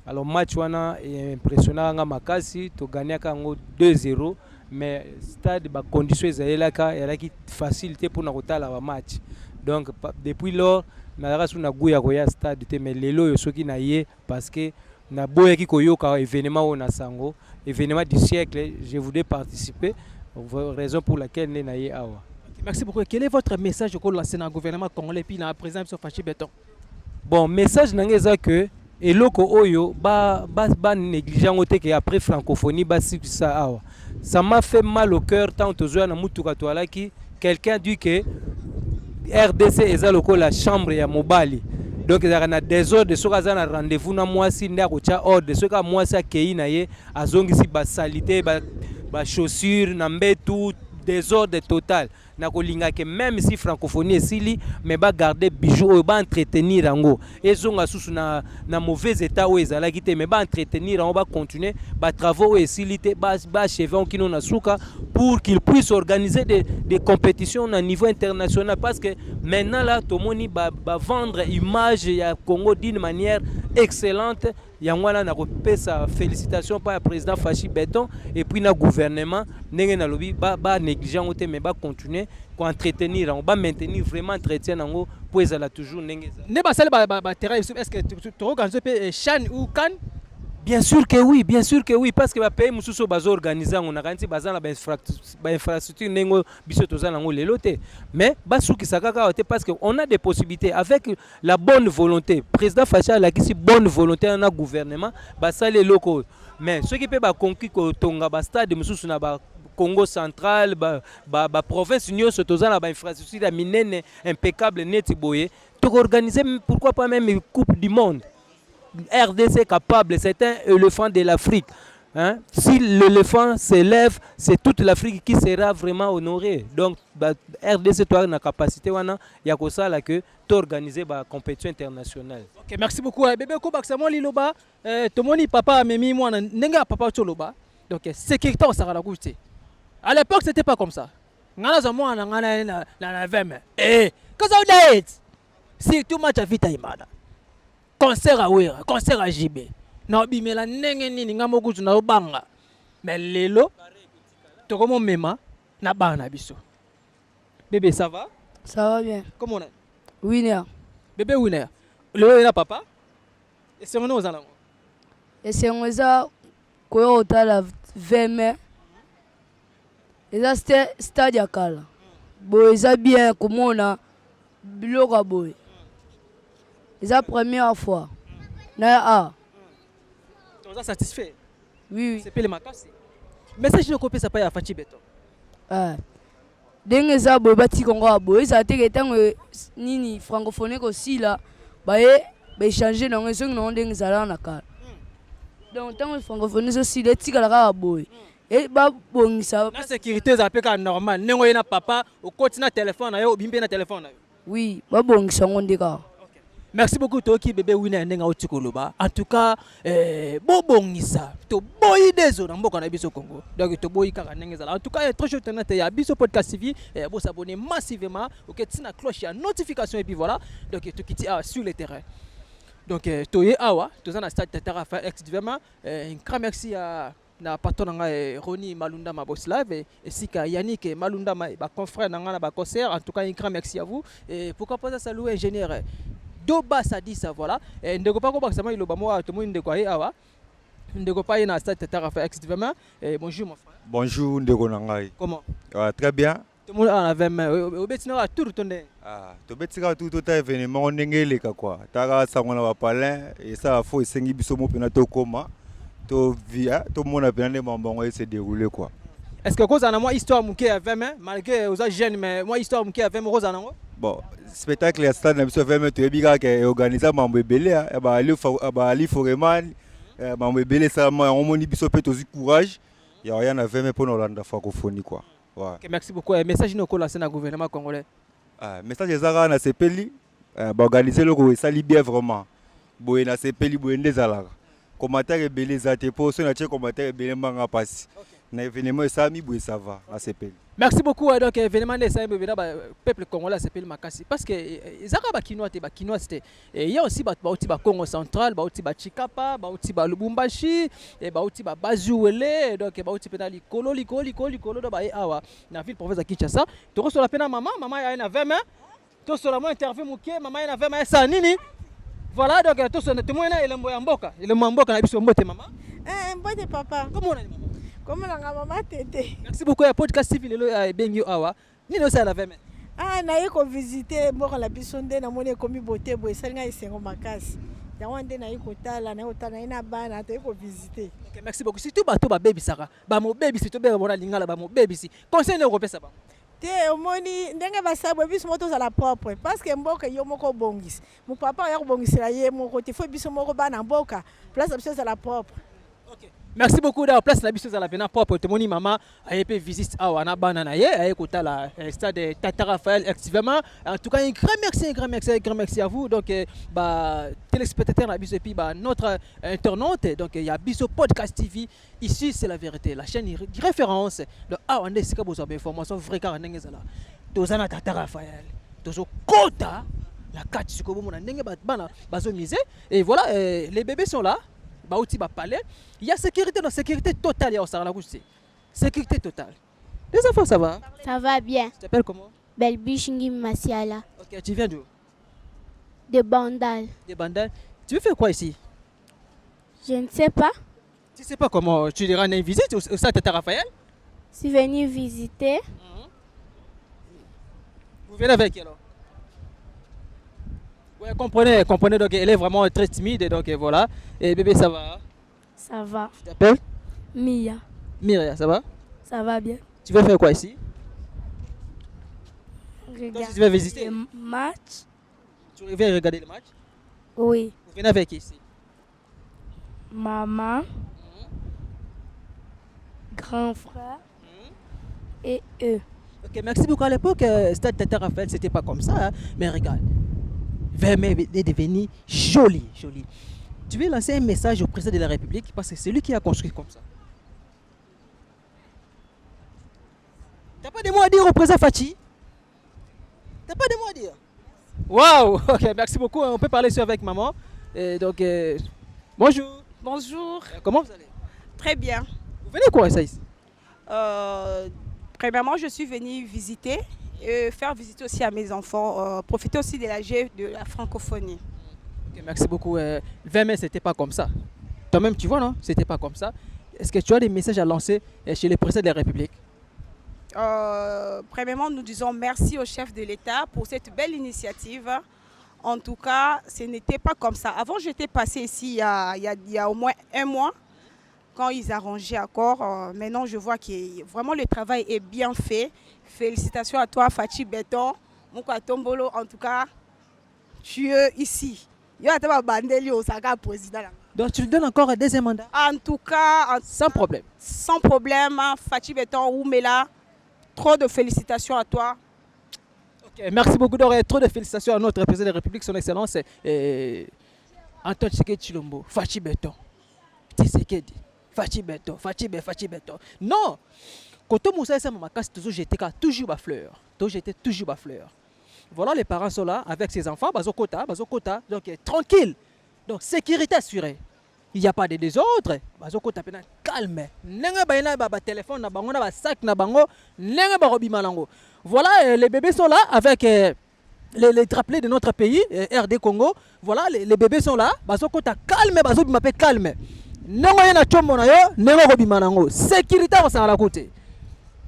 Alors match wana impressionnant makasi to gagnaka yango 2-0 mais stade ba condition ezalaka yalaki facilité pour na kotala ba match. Donc depuis lors na rasu na guya koya stade te mais lelo yo soki na ye parce que na boyaki koyoka événement on a sango événement du siècle je voudrais participer raison pour laquelle na ye awa. Merci beaucoup. Quel est votre message au lancer dans le gouvernement congolais puis dans la présidence de Fachi Beton? Bon, message nangeza que eloko oyo ba négligent ote que après francophonie ba ça awa. Ça m'a fait mal au cœur tant tozoya na mutuka toalaki quelqu'un dit que RDC ezaloko la chambre ya mobali. Donc il y a un désordre soka za na rendez-vous na mwasi nda ko cha ordre soka mwasi akei na ye azongisi ba salité ba chaussures na mbetu désordre total. Na kolinga que même si francophonie esili mais ba garder bijoux ba entretenir yango ezonga susu na mauvais état où ezalaki te mais ba entretenir yango ba continuer ba travaux esili te ba achever kino na suka pour qu'ils puissent organiser des compétitions à niveau international parce que maintenant là tout le monde va vendre image ya Congo d'une manière excellente. Yangwana na kopesa félicitations par le président Fachi Beton et puis na gouvernement ndenge na lobi ba négligent ote mais ba continuer ko entretenir on ba maintenir vraiment entretien nango pour ezala toujours ndenge ne ba sala ba terrain est-ce que tu organises pe Chan ou Kan? Bien sûr que oui parce que ba pays mususu bazo organiser on a kanti bazana ba infrastructure nengo biso tozana ngo lelo te mais basuki sakaka ote parce que on a des possibilités avec la bonne volonté président Facha la kisi bonne volonté na gouvernement ba sale loko mais ceux qui peut ba conquis ko tonga ba stade mususu na ba Congo central ba province nyonso tozana ba infrastructure minene impeccable neti boye to organiser pourquoi pas même une coupe du monde. RDC capable, c'est un éléphant de l'Afrique. Hein? Si l'éléphant s'élève, c'est toute l'Afrique qui sera vraiment honorée. Donc, RDC, toi, a capacité, il y a ça là que d'organiser la compétition internationale. Ok, merci beaucoup. Bébé Kobaksamo Liloba, Tomoni papa Mimi moi nenga papa Choloba. Donc, sécurité on sera la goutte. À l'époque, c'était pas comme ça. Ngana za moi na veme. Cause of that. Si too much vita imana. Concert à Wera, concert à JB. Na bimela ndenge nini nga mokutu na obanga. Mais lelo to comme mema na bana biso. Bébé ça va? Ça va bien. Comment on est? Winner. Bébé Winner. Le est là papa? Et c'est nous allons. Et c'est moi ça quoi au la 20 mai. Et ça c'était stade ya kala. Boy ça bien comme on a biloko boy. C'est la première fois. Tu es satisfait? Oui. C'est pas le macassi. Mais ça, je ne comprends pas à Fachi Beton. Dès que ça, bati Congo a boy, ça a été que nini francophonie aussi là, bah changer dans les zones non dès ça là na car. Donc tant que francophonie aussi les tika là a boy. Et bah bon ça. La sécurité ça peut être normal. Nengo na papa, au continent téléphone na yo, bimbe na téléphone na yo. Oui, bah bon ça on dit quoi. Merci beaucoup Toki bébé Winner ndenga otikoloba. En tout cas, bobongisa. To boyi dezo na mboka na biso Congo. Donc to boyi kaka ndenge zala. En tout cas, très chouette na te ya biso podcast TV et vous s'abonner massivement. OK, tina cloche ya notification et puis voilà. Donc to kiti sur le terrain. Donc toye awa, to za na stade Tata Raphaël vraiment un grand merci à na patron na nga Roni Malunda Maboslav et sika Yannick Malunda ba confrère na nga na ba concert. En tout cas un grand merci à vous et pourquoi pas ça saluer ingénieur Doba Sadi ça voilà et ndeko pa ko ba sama iloba mo to mo ndeko ai awa ndeko pa ina stade Tata Raphaël extrêmement et bonjour mon frère. Bonjour ndeko na ngai. Comment? Très bien. Tout le monde avait obetina tour tonné. Ah, to betika tout événement ndenge leka quoi. Taka sangona ba palin et ça faut esengi biso mo pena to koma. To via to mona pena ne mambongo se dérouler quoi. Est-ce que cause en moi histoire muke à 20 malgré aux jeunes mais moi histoire muke à 20 rose en bon, spectacle ya stade na biso 20 to ebika ke organiser mambo ebele ba ali foreman mambo ebele ça on moni biso pe to courage. Il y a rien à 20 pour nous rendre francophonie quoi. Ouais. Okay, merci beaucoup. Message nous colle à gouvernement congolais. Message ezaka na sepeli ba organiser le ko sali bien vraiment. Boye na sepeli boye ndezala. Commentaire ebele za te po so na che commentaire ebele manga passe. Na événement sami boye ça va à sepeli. Merci beaucoup. Donc événement de Sami Bebeda peuple congolais s'appelle Makasi parce que ezaka ba kinois c'était et il y a aussi ba Congo central, ba Chikapa, ba Lubumbashi et ba Bazuele donc ba penali kolo do ba awa na ville province de Kinshasa. To reçoit la pena maman ya na 20 mains. To sur la mo interview muke maman ya na 20 mains ça nini? Voilà donc to sur tout moyen elembo ya mboka. Elembo mboka na biso mbote maman. Mbote papa. Comment on est maman? Comment la maman tété? Merci beaucoup à podcast TV lelo bengi awa. Ni no ça la 20 mains. Na yeko visiter mboka la biso nde na moni komi beauté boy salinga isengo makasi. Yango nde na yeko tala na otana ina bana to yeko visiter. OK, merci beaucoup. Surtout bato ba baby saka. Ba mo baby si to be bona lingala ba mo baby si. Conseil ne repesa ba. Te omoni ndenge basabwe biso moto za la propre parce que mboka yo moko bongisi. Mon papa ya kobongisira ye moko te fo biso moko bana mboka. Place biso za la propre. OK. Merci beaucoup d'avoir place la biso za la bena propre te moni mama a pe visite awa na bana na ye a kota la stade Tata Raphaël activement. En tout cas un grand merci à vous donc ba téléspectateurs la biso et puis ba notre internaute donc il y a biso podcast TV ici c'est la vérité la chaîne de référence de awa ndé sika besoin d'information vrai car ndenge zala tozana Tata Raphaël tozo kota la carte siko bomona ndenge bana bazo miser et voilà les bébés sont là. Palais. Il y a sécurité, non, sécurité totale. Sécurité totale. Les enfants, ça va? Ça va bien. Tu t'appelles comment? Belbichingi Masiala. Ok, tu viens d'où? De Bandal. De Bandal. Tu veux faire quoi ici? Je ne sais pas. Tu ne sais pas comment tu les rends une visite au stade Tata Raphaël? Je suis venu visiter. Vous venez avec qui alors? Ouais, comprenez, donc elle est vraiment très timide, donc voilà. Et bébé, ça va? Ça va. Tu t'appelles? Mia. Myria, ça va? Ça va bien. Tu veux faire quoi ici? Regarde. Tu veux visiter? Le match. Tu veux regarder le match? Oui. Vous venez avec qui ici? Maman. Grand frère. Et eux. Ok, merci beaucoup. À l'époque, Stade Tata Raphaël, c'était pas comme ça, hein? Mais regarde. Vermeer est devenu joli. Tu veux lancer un message au président de la République parce que c'est lui qui a construit comme ça. T'as pas de mots à dire au président Fachi? T'as pas de mots à dire? Waouh. Ok, merci beaucoup. On peut parler avec maman. Et donc, bonjour. Bonjour. Comment vous allez? Très bien. Vous venez quoi ça ici? Premièrement, je suis venue visiter. Et faire visiter aussi à mes enfants, profiter aussi de de la francophonie. Okay, merci beaucoup. 20 mai, c'était pas comme ça. Toi-même, tu vois, non? C'était pas comme ça. Est-ce que tu as des messages à lancer chez le président de la République? Premièrement, nous disons merci au chef de l'État pour cette belle initiative. En tout cas, ce n'était pas comme ça. Avant, j'étais passée ici il y a au moins un mois, quand ils arrangeaient encore. Maintenant, je vois que vraiment le travail est bien fait. Félicitations à toi, Fachi Béton, Mouka Tombolo. En tout cas, tu es ici. Donc, tu lui donnes encore un deuxième mandat? En tout cas, sans problème. Sans problème, Fachi Béton, Oumela, trop de félicitations à toi. Okay, merci beaucoup. Trop de félicitations à notre président de la République, son Excellence Antoine Tshisekedi Tshilombo. Fachi Béton. Tshisekedi. Fachi Béton. Non! Quand Moussa et Maman toujours j'étais toujours bas fleur. Toujours bas fleur. Voilà, les parents sont là avec ses enfants, bazokota, donc tranquille. Donc sécurité assurée. il n'y a pas de désordre. Bazoko tapena calme. Nenga bayina ba téléphone na bango na ba sac na bango, nenga ba robi malango. Voilà, les bébés sont là avec les drapeaux de notre pays, RD Congo. Voilà, les bébés sont là. Bazoko ta calme, bazobi m'appelle calme. Nenga yana chombo na yo, nenga robi malango. Sécurité ça à la côté.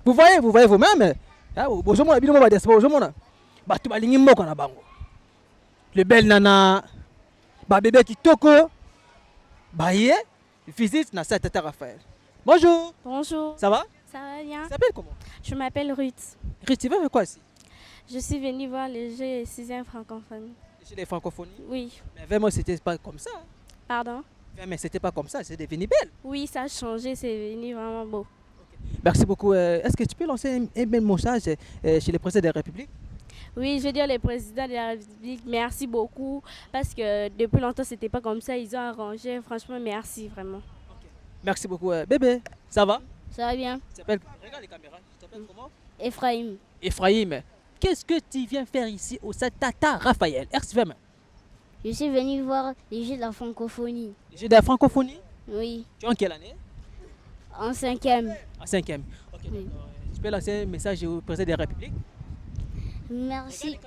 Vous voyez vous-même. Bozomo na bino ba diaspora bozomo na. Ba tu balingi moko na bango. Le bel nana, ba bébé kitoko. Baye, visite na sa Tata Raphaël. Bonjour. Bonjour. Ça va? Ça va bien? Tu t'appelles comment? Je m'appelle Ruth. Ruth, tu veux faire quoi ici? Je suis venue voir les Jeux 6e francophonie. Les Jeux des francophonies? Oui. Mais vraiment, c'était pas comme ça. Pardon? Mais c'était pas comme ça, c'est devenu belle. Oui, ça a changé, c'est devenu vraiment beau. Okay. Merci beaucoup. Est-ce que tu peux lancer un bel message chez le président de la République? Oui, je veux dire le président de la République, merci beaucoup. Parce que depuis longtemps, c'était pas comme ça. Ils ont arrangé. Franchement, merci vraiment. Okay. Merci beaucoup. Bébé, ça va? Ça va bien. Tu t'appelles? Regarde les caméras. Tu t'appelles comment? Ephraim. Ephraim. Qu'est-ce que tu viens faire ici au Stade Tata Raphaël? RCVM. Je suis venu voir les Jeux de la francophonie. Les Jeux de la francophonie? Oui. Tu es en quelle année? En 5e. En 5e. Ok. Oui. Tu peux lancer un message au président de la République? Merci.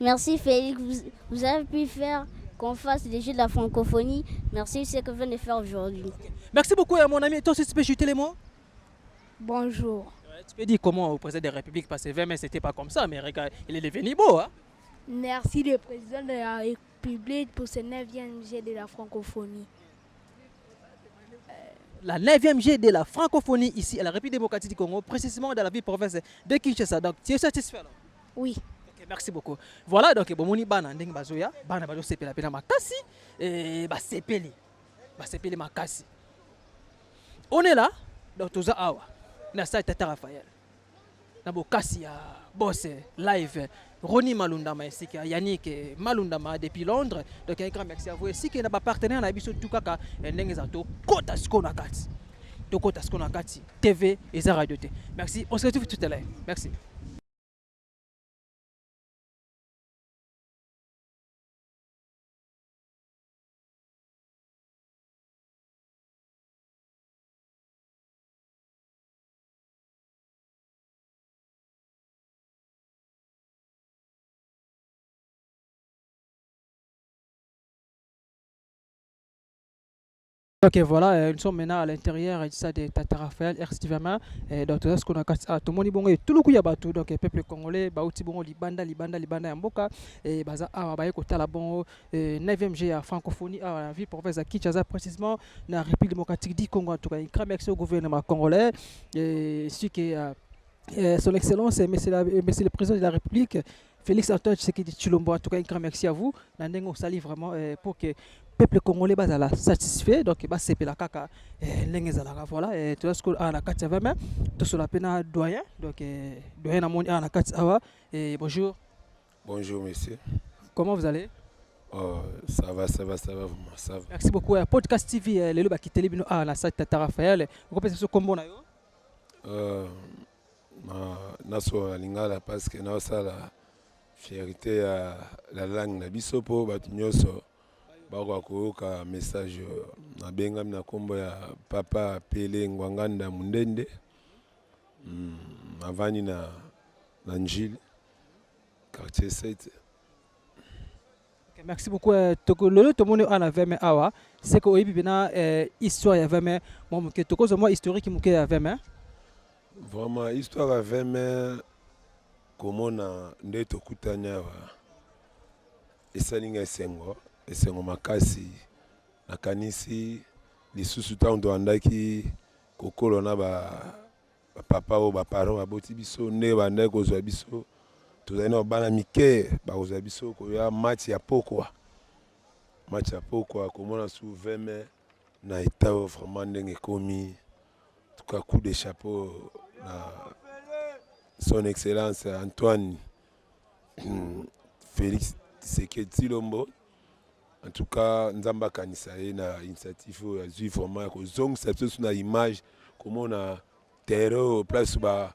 Merci Félix. Vous avez pu faire qu'on fasse les Jeux de la francophonie. Merci ce que vous venez de faire aujourd'hui. Okay. Merci beaucoup mon ami. Toi aussi tu peux jeter les mots? Bonjour. Tu peux dire comment au président de la République, parce que vraiment c'était pas comme ça, mais regarde, il est devenu beau. Hein? Merci le président de la République pour ce 9e Jeu de la francophonie. La 9e Jeu de la francophonie ici à la République démocratique du Congo, précisément dans la ville province de Kinshasa. Donc tu es satisfait là? Oui. Okay, merci beaucoup. Voilà, donc bomoni bana ndenge bazoya, bana bazo sepela pena makasi et ba sepeli makasi. On est là dans Toza Awa, na sa Tata Raphaël. Na bokasi ya boss live Roni Malundama ici qui Yannick Malundama depuis Londres. Donc un grand merci à vous ici qui n'a pas partenaire na biso tout kaka ndenge za to kota skona kati. To kota skona kati TV et za radio T. Merci, on se retrouve tout à l'heure. Merci. Ok, voilà, nous sommes maintenant à l'intérieur de Tata Raphaël, RCVM, donc tout ce qu'on a tout le monde bon et tout le coup y a battu donc le peuple congolais, bauti bon libanda yamboka et baza abaye kota la bon 9e G à francophonie à la ville province à Kinshasa précisément dans la République démocratique du Congo en tout cas une grande merci au gouvernement congolais et ce qui son excellence monsieur le président de la République Félix Antoine Tshisekedi Tshilombo en tout cas une grande merci à vous nandengo sali vraiment pour que peuple congolais bazala satisfait donc ba sepela kaka ndenge ezalaka voilà tout ce qu'on a na kati vraiment tout cela pena doyen donc doyen na moni na kati awa bonjour. Bonjour monsieur. Comment vous allez? Oh, ça va vraiment ça va. Merci beaucoup. Podcast TV lelo ba kiteli bino na site Tata Raphaël ko pesa so kombo na yo? Na so lingala parce que na sala fierté à la langue na biso po batu nyoso bako koyoka message na bengami na kombo ya papa Pele Ngwanganda Mundende avani na Njili quartier 7. Okay, merci beaucoup. Lolo to moni ana veme awa c'est que oyibi bina histoire ya veme mo ke to kozo mo historique mo ke ya veme. Vraiment histoire ya veme komona ndeto kutanya wa esalinga esengo makasi nakanisi lisusu ntango andaki kokolo na papa o baparo baboti biso nde bandaki kozwa biso tozali na bana mike bakozwa biso koya match ya pokwa komona su veme na eta vraiment ndenge ekomi tuka coup de chapeau na son excellence Antoine Félix Tshisekedi Tshilombo. En tout cas, nzamba kanisa na initiative ya zui vraiment ya kozongisa biso na image comme on a terreau place ba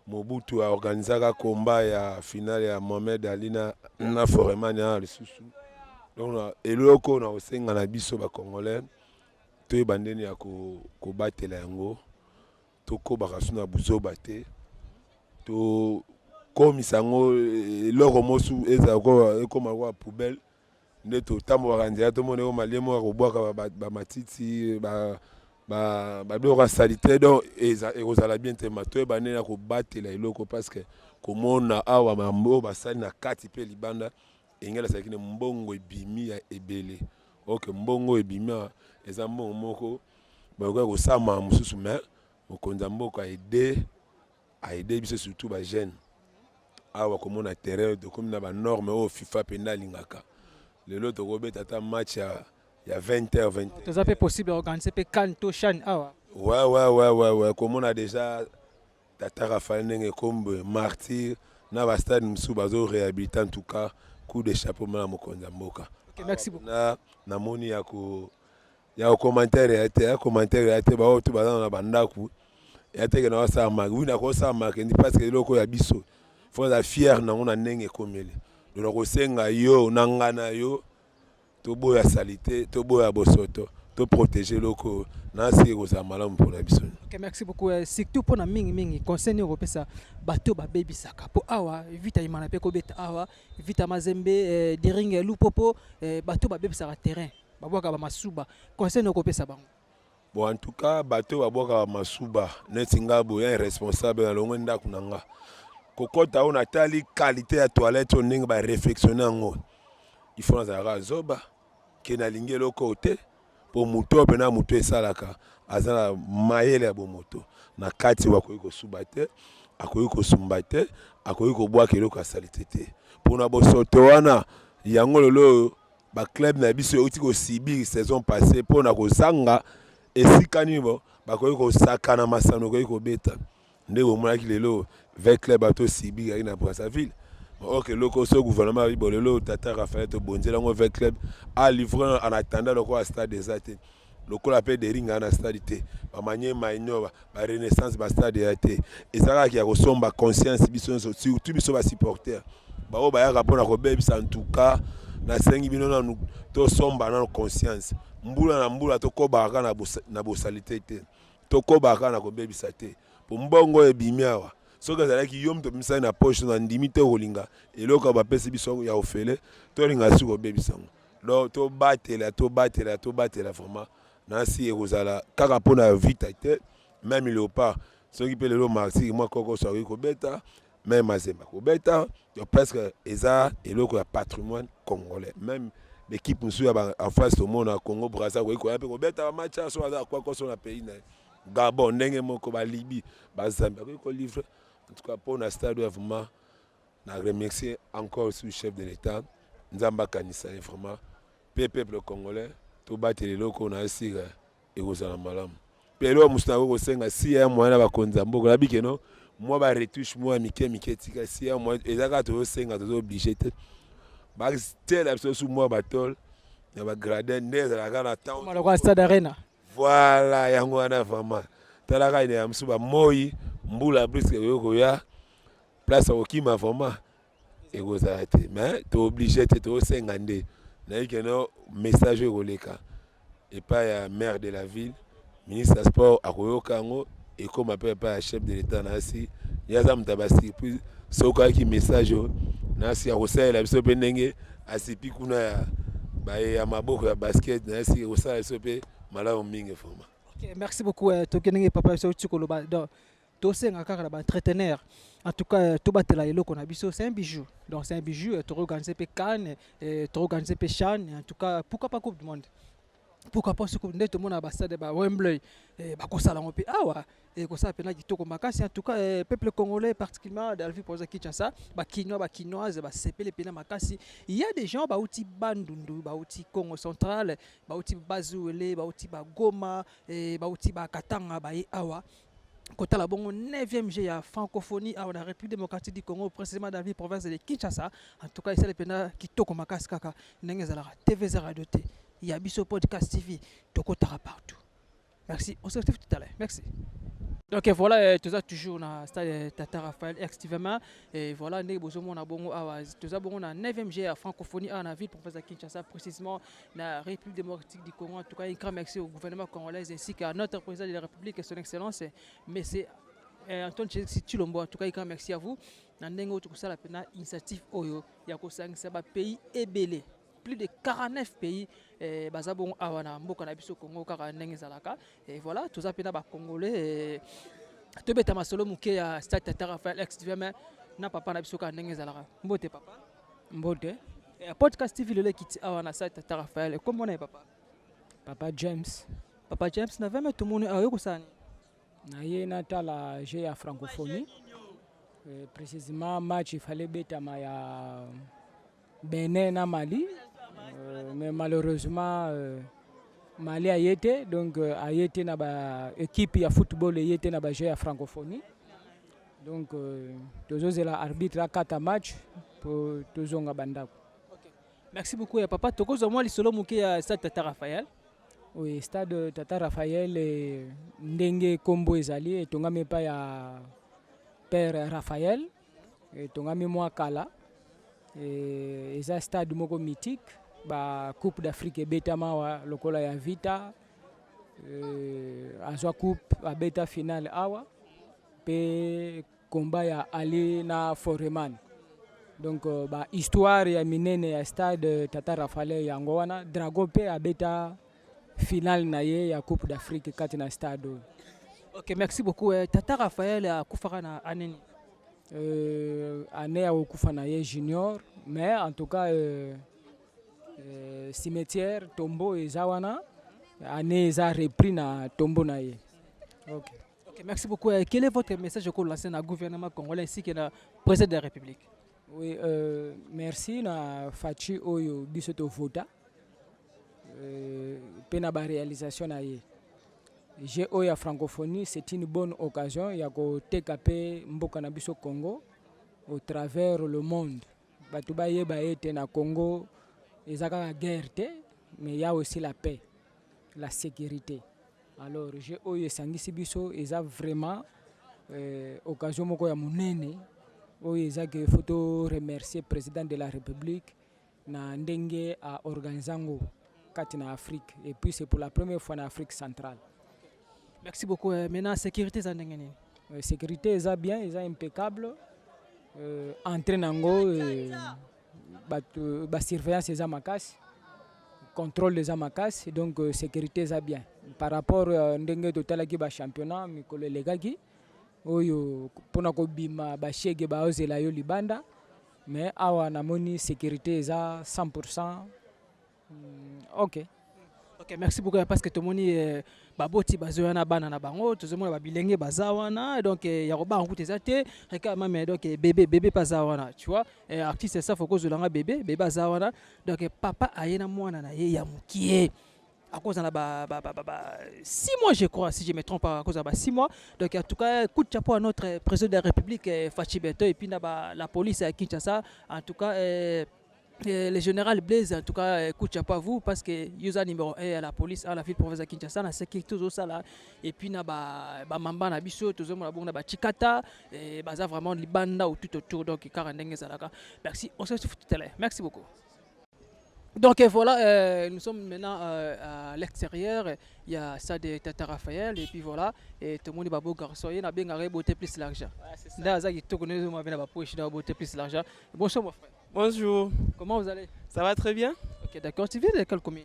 Mobutu a organisé combat ya finale ya Mohamed Ali na Foreman ya lisusu donc eloko na osenga na biso ba congolais to bandeni ya ko batela yango to ko bakasuna buzoba te to komisa yango eloko mosu eza ko ekoma kwa poubelle nde totambo bakanzela tomona eko maliemo ya kobwaka bamatiti babiloko ya salite donc ekozala bien te ma toyeba ndeni ya kobatela eloko parce que komona awa mambo basali na kati mpe libanda engela salaki ne mbongo ebimi ya ebele ok mbongo ebimi eza mbongo moko bakoki kosama mosusu mais mokonzi ya mboka aide biso surtout bajeune awa komona terrain tokomi na banorme oyo fifa mpenza alingaka lelo tokobeta ata match ya 20h 20h toza mpe possible organiser mpe kan to chan awa ouais komona déjà Tata Raphaël ndenge kombe martyr na bastade mosusu bazo réhabiliter en tout cas coup de chapeau na mokonzi ya mboka. Merci beaucoup. Na moni ya ko commentaire ya commentaire ya te ba oto baza na bandaku ya te na wasa marque oui na ko sa marque ndi parce que loko ya biso faut la fier na ngona ndenge komele donc ko senga yo na ngana yo to boya salité to boya bosoto to protéger loko na si ko sa malamu pour la biso. Ok, merci beaucoup. Surtout pour na mingi conseil européen ça bateau ba baby saka po awa vita imana pe ko beta awa vita mazembe diringe lupopo bateau ba baby saka terrain babwaka ba masuba conseil européen ça bango. Bon en tout cas bateau babwaka ba masuba netinga boya responsable na longo ndako nanga kokota on atali qualité ya toilette on ba réflexionner ngo il faut na zoba kena lingelo côté pour moto pena moto esalaka azana mayele ya bomoto na kati wakoyi kosuba te akoyi kosumba te akoyi kobwaka eloko ya salite te mpona bosoto wana yango lelo baclub na biso euti kosibiri saison passée mpona kozanga esika nini bo bakoyi kosakana masano okoyi kobeta nde omonaki lelo ve club bato sibiri yaki na Brazzaville ok loko so gouvernement bi bolelo Tata Raphaël to bonzela ngo ve club a livré en attendant le quoi stade des athées le ko la paix de ringa na stade te ba manye mainova ba renaissance ba stade des athées et ça qui a resomba conscience biso surtout biso ba supporter ba o ba ya rapona ko bebisa en tout cas na sengi bino na to somba na conscience mbula to ko ba na bosalité te to ko ba na ko bebisa te pour mbongo ebimiawa soki azalaki yo moto misali na poche na ndimi te kolinga eloko bapesi biso ya ofele tolinga si kobebisango donc tobatela vraiment nasi ekozala kaka mpona vita te même léopard soki mpe lelo martyr mwa koko soki kobeta même mazemba kobeta presque eza eloko ya patrimoine congolais même l'équipe mosusu en face tomona Congo Brazza koyi koya mpe kobeta bamatch aso aza kwakoso na pays na Gabon ndenge moko balibi bazambi akoyi kolivre. En tout cas, pour le stade, vraiment, je remercie encore le chef de l'État, Nzamba Kanissa, vraiment, le peuple congolais, tout battre les locaux, on a aussi et vous en malam. Puis là, nous avons si un moyen de konzambo, la bique non, moi ba retouche moi mike tika si un moyen et ça to senga to obligé te. Ba tel absolument sous moi batol, ya ba grader ndez la kana town. Le stade arena. Voilà, yango ana vraiment. Talaka ine amsuba moi mbula presque yoko ya place okima vraiment ekozala te mais to obligé te to senga nde na ikeno message ekoleka epai ya maire de la ville ministre ya sport akoyoka yango ekoma mpe epai ya chef de l'état nasi yaza moto basirprise soki ayaki message nasi akosalela biso mpe ndenge asipi kuna ya maboko ya basket nasi ekosala biso mpe malamu mingi vraiment. Merci beaucoup tokendenge papa so tikoloba donc tosenga kaka ba entreteneur en tout cas to batela eloko na biso c'est un bijou donc c'est un bijou to organiser pe Cannes to organiser pe Chan en tout cas pourquoi pas Coupe du monde pourquoi pas ce coupe ndeto mona ba stade ba Wembley ba kosala ngo pe awa et ko sa pena kitoko makasi en tout cas peuple congolais particulièrement dans la vie pour ça Kinshasa ba kinoise ba sepele pena makasi il y a des gens ba uti Bandundu ba uti Congo central ba uti Bazuele ba uti ba Goma ba uti ba Katanga ba awa Kota la bongo 9e G ya francophonie à la République démocratique du Congo précisément dans la ville province de Kinshasa en tout cas il s'est pena kitoko makasi kaka ndenge zala TV0 radio T il y a biso podcast TV tokotara partout. Merci, on se retrouve tout à l'heure. Merci. Donc voilà, tout ça toujours na stade Tata Raphaël exclusivement et voilà né bozomo na bongo awa tout ça bongo na 9e G à francophonie en ville province de Kinshasa précisément na République démocratique du Congo. En tout cas un grand merci au gouvernement congolais ainsi qu'à notre président de la République son excellence monsieur Antoine Félix Tshilombo. En tout cas un grand merci à vous. Na ndengo tout ça la pena initiative oyo ya kosangisa ba pays ebelé. Plus de 49 pays bazabon awana mboka na biso Congo kaka ndenge zalaka et voilà tout ça pena ba congolais to beta masolo muke ya stade Tata Raphaël exclusivement na papa na biso ka ndenge zalaka mbote papa Mbote podcast TV le kiti awana stade Tata Raphaël comment est Papa James na vraiment tout monde ayo kusani na ye natala je ya francophonie précisément match il fallait beta ma ya Bénin na Mali. Mais malheureusement Mali a été donc a été na ba équipe ya football a été na ba jeu ya francophonie donc tozo la arbitre a 4 matchs pour tozo ngabandako. Merci beaucoup ya papa tokozo moi lisolo muke ya stade Tata Raphaël. Oui, stade Tata Raphaël ndenge kombo ezali etongami pa ya père Raphaël etongami mwa kala et eza stade moko mythique ba coupe d'Afrique ebetama wa lokola ya vita azwa coupe abeta finale awa pe combat ya Ali na Foreman donc ba histoire ya minene ya stade Tata Raphaël yango wana Drago pe abeta finale na ye ya coupe d'Afrique kati na stade. OK, merci beaucoup. Tata Raphaël akufaka na aneni année à okufana ye junior mais en tout cas cimetière tombeau ezawana année eza repris na tombeau na ye. OK. OK, merci beaucoup. Quel est votre message que vous lancez na gouvernement congolais ainsi que na président de la République? Oui, merci na fachi oyo biso to vota pe na ba réalisation na ye. J'ai eu la francophonie, c'est une bonne occasion. Il y a que mboka na biso Congo au travers le monde. Batuba yeba ete na Congo, il y a la guerre, mais il y a aussi la paix, la sécurité. Alors j'ai eu sangisi biso, il y a vraiment occasion moko ya munene. Il y a que photo remercier le président de la République na ndenge a organisango katina Afrique et puis c'est pour la première fois en Afrique centrale. Merci beaucoup. Maintenant, sécurité, ça n'est sécurité, est bien, est impeccable. Entraînango, surveillance des amakas, contrôle des amakas, donc sécurité, est bien. Par rapport à ndenge total qui ba championnat, mikolo legaki, oyo pona ko bima ba shege ba ozela yo libanda, mais awa namoni sécurité est à 100%. OK. OK, merci beaucoup parce que tout le monde baboti bazoana bana na bango tout le monde babilenge bazawana donc ya roba en route zate reka même donc bébé bazawana tu vois artiste ça faut que zolanga bébé bazawana donc papa ayena mwana na ye ya mukie à cause na ba 6 mois je crois si je me trompe pas à cause de 6 mois donc en tout cas coup de chapeau à notre président de la République Fachi Beto et puis la police à Kinshasa en tout cas le général Blaise, en tout cas, écoute, pas vous parce que user numéro 1 à la police, à la ville province de Kinshasa, na sécurité tout ça là, et puis na ba mamba na biso, tout ça, na ba chikata, et baza vraiment libanda ou tout autour, donc karandenge zalaka. Merci, on se retrouve tout à l'heure. Merci beaucoup. Donc voilà, nous sommes maintenant à l'extérieur, il y a ça de Tata Raphaël, et puis voilà, et tout le monde est beau garçon, il y a bien à botter plus l'argent. D'ailleurs, il tout connaît, moi, bien à poche, à botter plus l'argent. Bonjour mon frère. Bonjour. Comment vous allez? Ça va très bien. Ok, d'accord. Tu viens de quelle commune?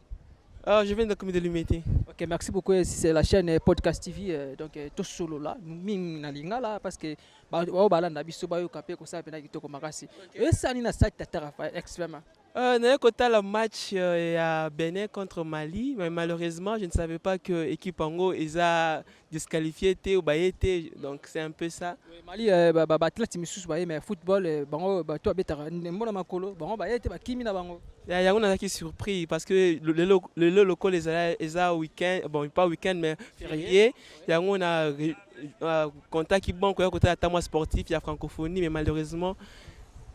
Je viens de la commune de Lumete. Ok, merci beaucoup. C'est la chaîne Podcast TV, donc tout solo là. Nous sommes là parce que on biso ba yo kapé ko ça pena kitoko makasi. Et ça ni na site Tata Raphaël extrêmement. On a écouté le match à Bénin contre Mali, mais malheureusement, je ne savais pas que l'équipe Ango a disqualifié ou baïté, donc c'est un peu ça. Mali, athlète misus mais football, bango, toi betara, ndemona makolo, bango baïté, kimi na bango. Il y a un qui est surpris parce que le local est à week-end, bon pas week-end mais férié. Il y a un contact qui bon côté à moi sportif, il y a francophonie, mais malheureusement.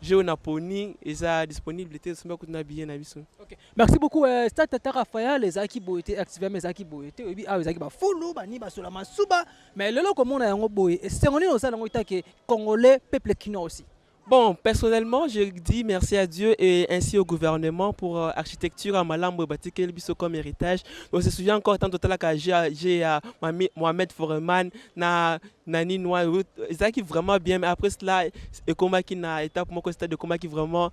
jeu na poni eza disponible te somba kutuna billet na biso. OK. Merci beaucoup Stade Tata Raphaël les aki boyete activement les aki boyete obi a ezaki ba fulu bani ba sola masuba mais lelo comme on a yango boye et c'est on est ça ngo itake congolais peuple kino aussi. Bon, personnellement, je dis merci à Dieu et ainsi au gouvernement pour architecture à Malambo Batikel Biso comme héritage. Donc, je me souviens encore tant total que j'ai Mohamed Foreman, Nani Noir, ça qui vraiment bien. Mais après cela, et comment qui n'a étape mon constat de comment qui vraiment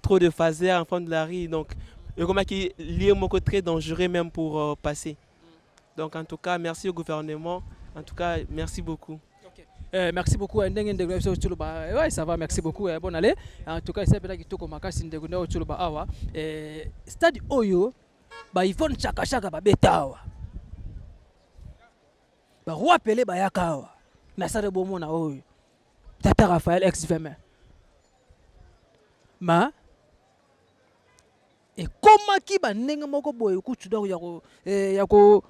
trop de phaser en fond de la rue. Donc, et comment qui lié mon côté très dangereux même pour passer. Donc, en tout cas, merci au gouvernement. En tout cas, merci beaucoup. Merci beaucoup ouais ça va merci beaucoup bon allez en tout cas c'est peut-être kitoko makasi ndekunda otuluba awa stade oyo ba Yvonne Chaka Chaka ba betawa ba roi Pelé ba yakawa na stade bomona oyo Tata Raphaël ex-20 ma et comment ki ba nenga moko boye kutu donc yako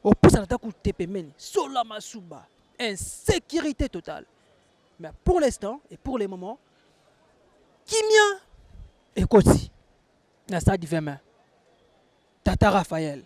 opusana ta ku tepemeni sola masuba insécurité totale. Mais pour l'instant et pour les moments, Kimia et Koti, na stade 20 Tata Raphaël,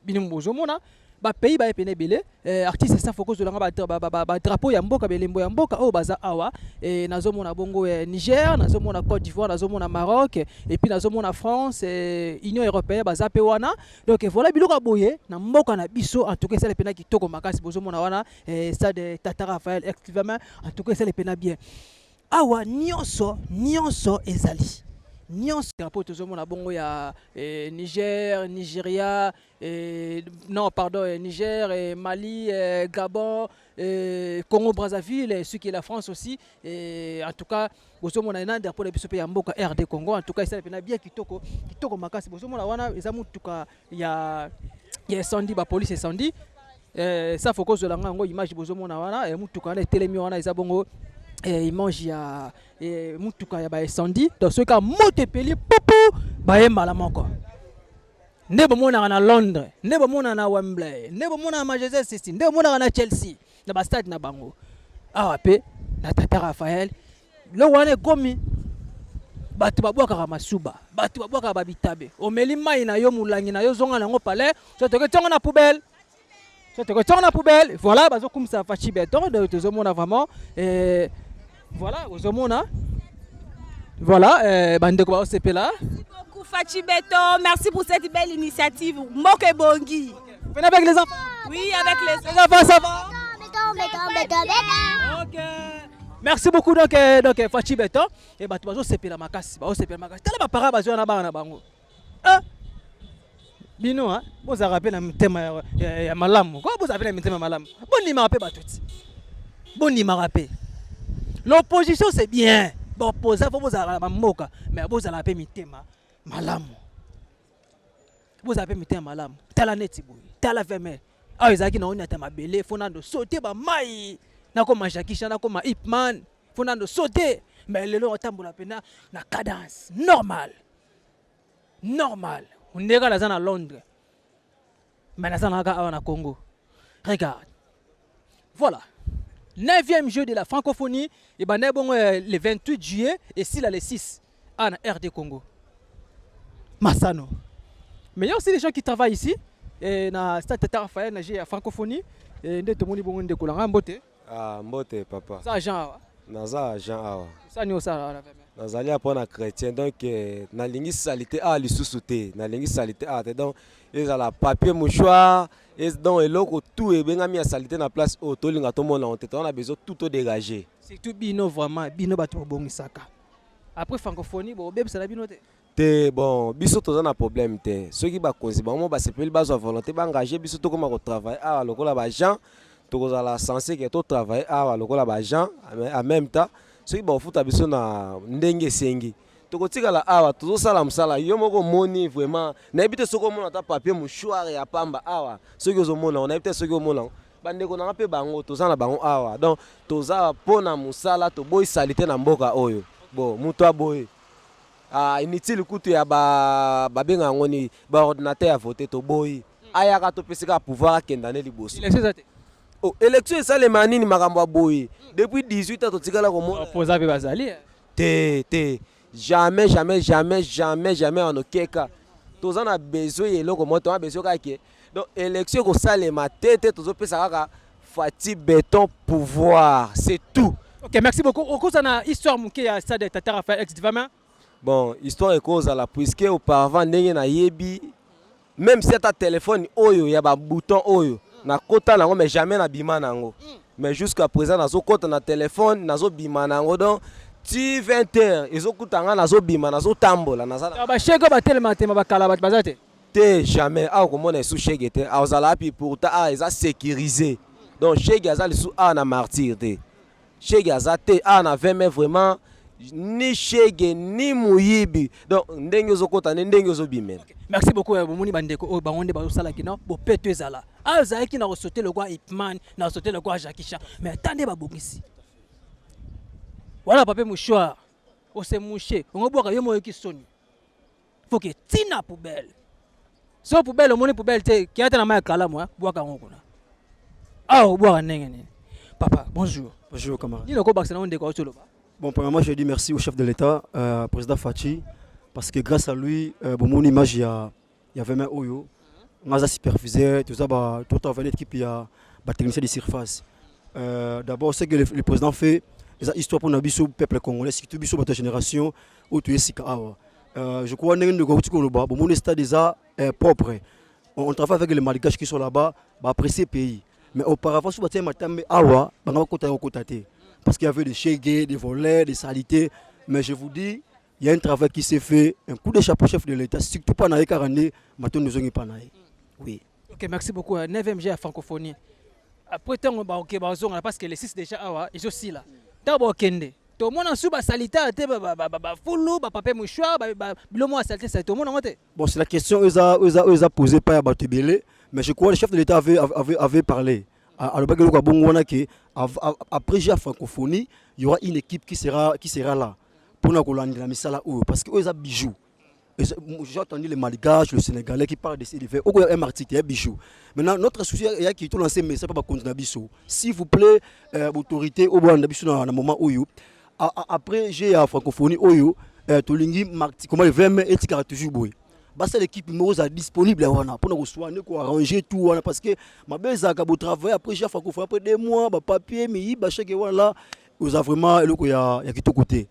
binumbozo mona, ba pays ba epene belé, artiste ça focus de la ba drapeau ya mboka belembo ya mboka o baza awa et nazo mona bongo Niger, nazo mona Côte d'Ivoire, nazo mona Maroc et puis nazo mona France et Union européenne baza pe wana. Donc voilà biloko boye na mboka na biso en tout cas ça le pena kitoko makasi bozo mona wana stade Tata Raphaël effectivement en tout cas ça le pena bien. Awa nyonso ezali. Nyonso drapeau tozomona bongo ya Niger, Nigeria, non pardon Niger, Mali, Gabon, Congo Brazzaville, ce qui est la France aussi. Et en tout cas, bozomona na drapeau de biso pe ya mboka RD Congo. En tout cas, ça pena bien kitoko makasi bozomona wana ezamu tuka ya incendie ba police incendie. Ça faut cause de la ngo image bozomona wana mutuka na telemi wana eza bongo image ya mutuka ya ba incendie donc ce cas moto peli popo ba yemala moko ndebo mona na Londres ndebo mona na Wembley ndebo mona na Manchester City ndebo mona na Chelsea na ba stade na bango awa pe na Tata Raphaël lo wana gomi batu babwaka masuba batu babwaka babitabe omeli mai na yo mulangi na yo zonga nango palais so to tonga na poubelle voilà bazo comme ça fachi béton de tozomona vraiment voilà ozomona voilà bandeko ba OCP là. Merci beaucoup Fachi Béton, merci pour cette belle initiative Mboke Bongi. Vous venez avec les enfants? Oui, avec les enfants ça va? OK. Merci beaucoup donc Fachi Béton et ba bazo OCP la makasi, ba OCP la makasi. Tala ba para bazo na bana bango. Bino hein, vous avez rappelé na thème ya malamu. Quoi vous avez na thème malamu? Bon ni marape batuti. Bon ni marape. L'opposition c'est bien. Bon poser faut vous avez la moka, mais vous avez rappelé mitema malamu. Vous avez mitema malamu. Tala neti boy. Tala veme. Ah ezaki na oni atama belé fonando sauter ba mai. Na ko majakisha na ko ma hipman. Fonando sauter. Mais lelo otambola pena na cadence normal. On est à Londres. Mais on est à Congo. Regarde. Voilà. 9e jeu de la francophonie. Et ben, le 28 juillet et si le 6 en RD Congo. Massano. Mais il y a aussi des gens qui travaillent ici. Et na Stade Tata Raphaël, na francophonie. Et nous sommes tous les gens qui Mbote. Ah, Mbote, papa. Ça, Jean. Naza, Jean. Ça, nous ça. Nazali apona chrétien donc na lingi salité a lisusu te na lingi salité a te donc ezala papier mouchoir et donc eloko tout e benga mi salité na place o to linga to mona on te on a besoin tout dégager c'est tout bino vraiment bino bato bongisaka après francophonie bo bebe ça la bino te bon biso toza na problème te ceux qui ba konzi ba mo ba sepeli ba zo volonté ba engager biso to koma ko travailler a lokola ba gens to kozala censé que to travailler a lokola ba gens en même temps ceux qui ba futa biso na ndenge sengi tokotikala awa tozosala mosala yo moko moni vraiment nayebi te soki omona ata papier mouchoir ya pamba awa soki ozomona nayebi te soki omona bandeko nanga mpe bango toza na bango awa donc toza mpona mosala toboyi salite na mboka oyo bon moto aboye inutile kutu ya babenga yango ni baordinateur ya vote toboyi ayaka topesika pouvoir akenda ne liboso élection esalema nini makambo aboye depuis 18 ans totikala komona opposa mpe bazali te jamais jamais jamais jamais jamais on okeka toza na besoin eloko moto a besoin kaka donc élection ko salema tete tozo pesa kaka Fati béton pouvoir c'est tout. OK, merci beaucoup. Au cause na histoire muke ya stade Tata Raphaël X20. Bon, histoire est cause à la puisque auparavant ndenge na yebi même si ta téléphone oyo ya ba bouton oyo na kota nango mais jamais na bima nango. Mais jusqu'à présent nazo kota na téléphone nazo bima nango donc ti 20h ezokutanga nazo bima nazo tambola nazala. Ba shego ba tellement te mabakala ba bazate. Te jamais a komona sous shegete a ozala pi pourtant a eza sécurisé. Donc chez Gaza sous a na martyr te. Chez Gaza te a na 20 mais vraiment ni shege ni muyibi. Donc ndenge zokota ndenge zobimela. Merci beaucoup bomoni bandeko o bangonde ba sala kino bo peto ezala. A za ki na sauter le quoi Ipman na sauter le quoi Jakisha mais attendez ba bongisi. Voilà papier mouchoir. O se moucher. On boka yo moyo ki soni. Faut que tina poubelle. So poubelle moni poubelle te ki ata na ma kala moi boka ngoko na. Ah, papa, bonjour. Bonjour, camarade. Bon, premièrement, je dis merci au chef de l'État, président Fachi, parce que grâce à lui, mon image, il y avait un Oyo, on a supervisé, tout ça, tout a l'équipe, il y a des techniciens de surface. D'abord, ce que le président fait, c'est une histoire pour le peuple congolais, surtout pour notre génération, où tu es si je crois que le stade déjà propre. On travaille avec les Malgaches qui sont là-bas, apprécier le pays. Mais auparavant, si vous avez awa, parce qu'il y avait des chégués, des volets, des saletés. Mais je vous dis, il y a un travail qui s'est fait, un coup de chapeau chef de l'État, surtout pas dans les 40 maintenant nous sommes pas oui. OK, merci beaucoup. 9e G à francophonie. Après tant on parce que les 6 déjà awa, ils aussi là. D'abord kende. Tout le monde en sous salité foulou, papier mouchoir, bilomo saleté, c'est tout le monde en Bon, c'est la question qu'ils ont posée par Batubele. Mais je crois que le chef de l'État avait parlé. Après la francophonie, il y aura une équipe qui sera là pour nous la misala parce que eux ont bijoux. J'ai entendu les Malgaches, le Sénégalais qui parlent de ces divers. Il y a un article, il y a bijoux. Maintenant, notre souci est qu'il faut lancer un message pour contre Nabiso. S'il vous plaît, autorité au bout Nabiso dans un moment où après j'ai la francophonie où Tolingi comment le 20 et tika toujours boy. C'est l'équipe est disponible pour nous soigner, arranger tout parce que ma belle a travailler après j'ai fait après 2 mois papier mais chaque là vous a vraiment il y a qui tout côté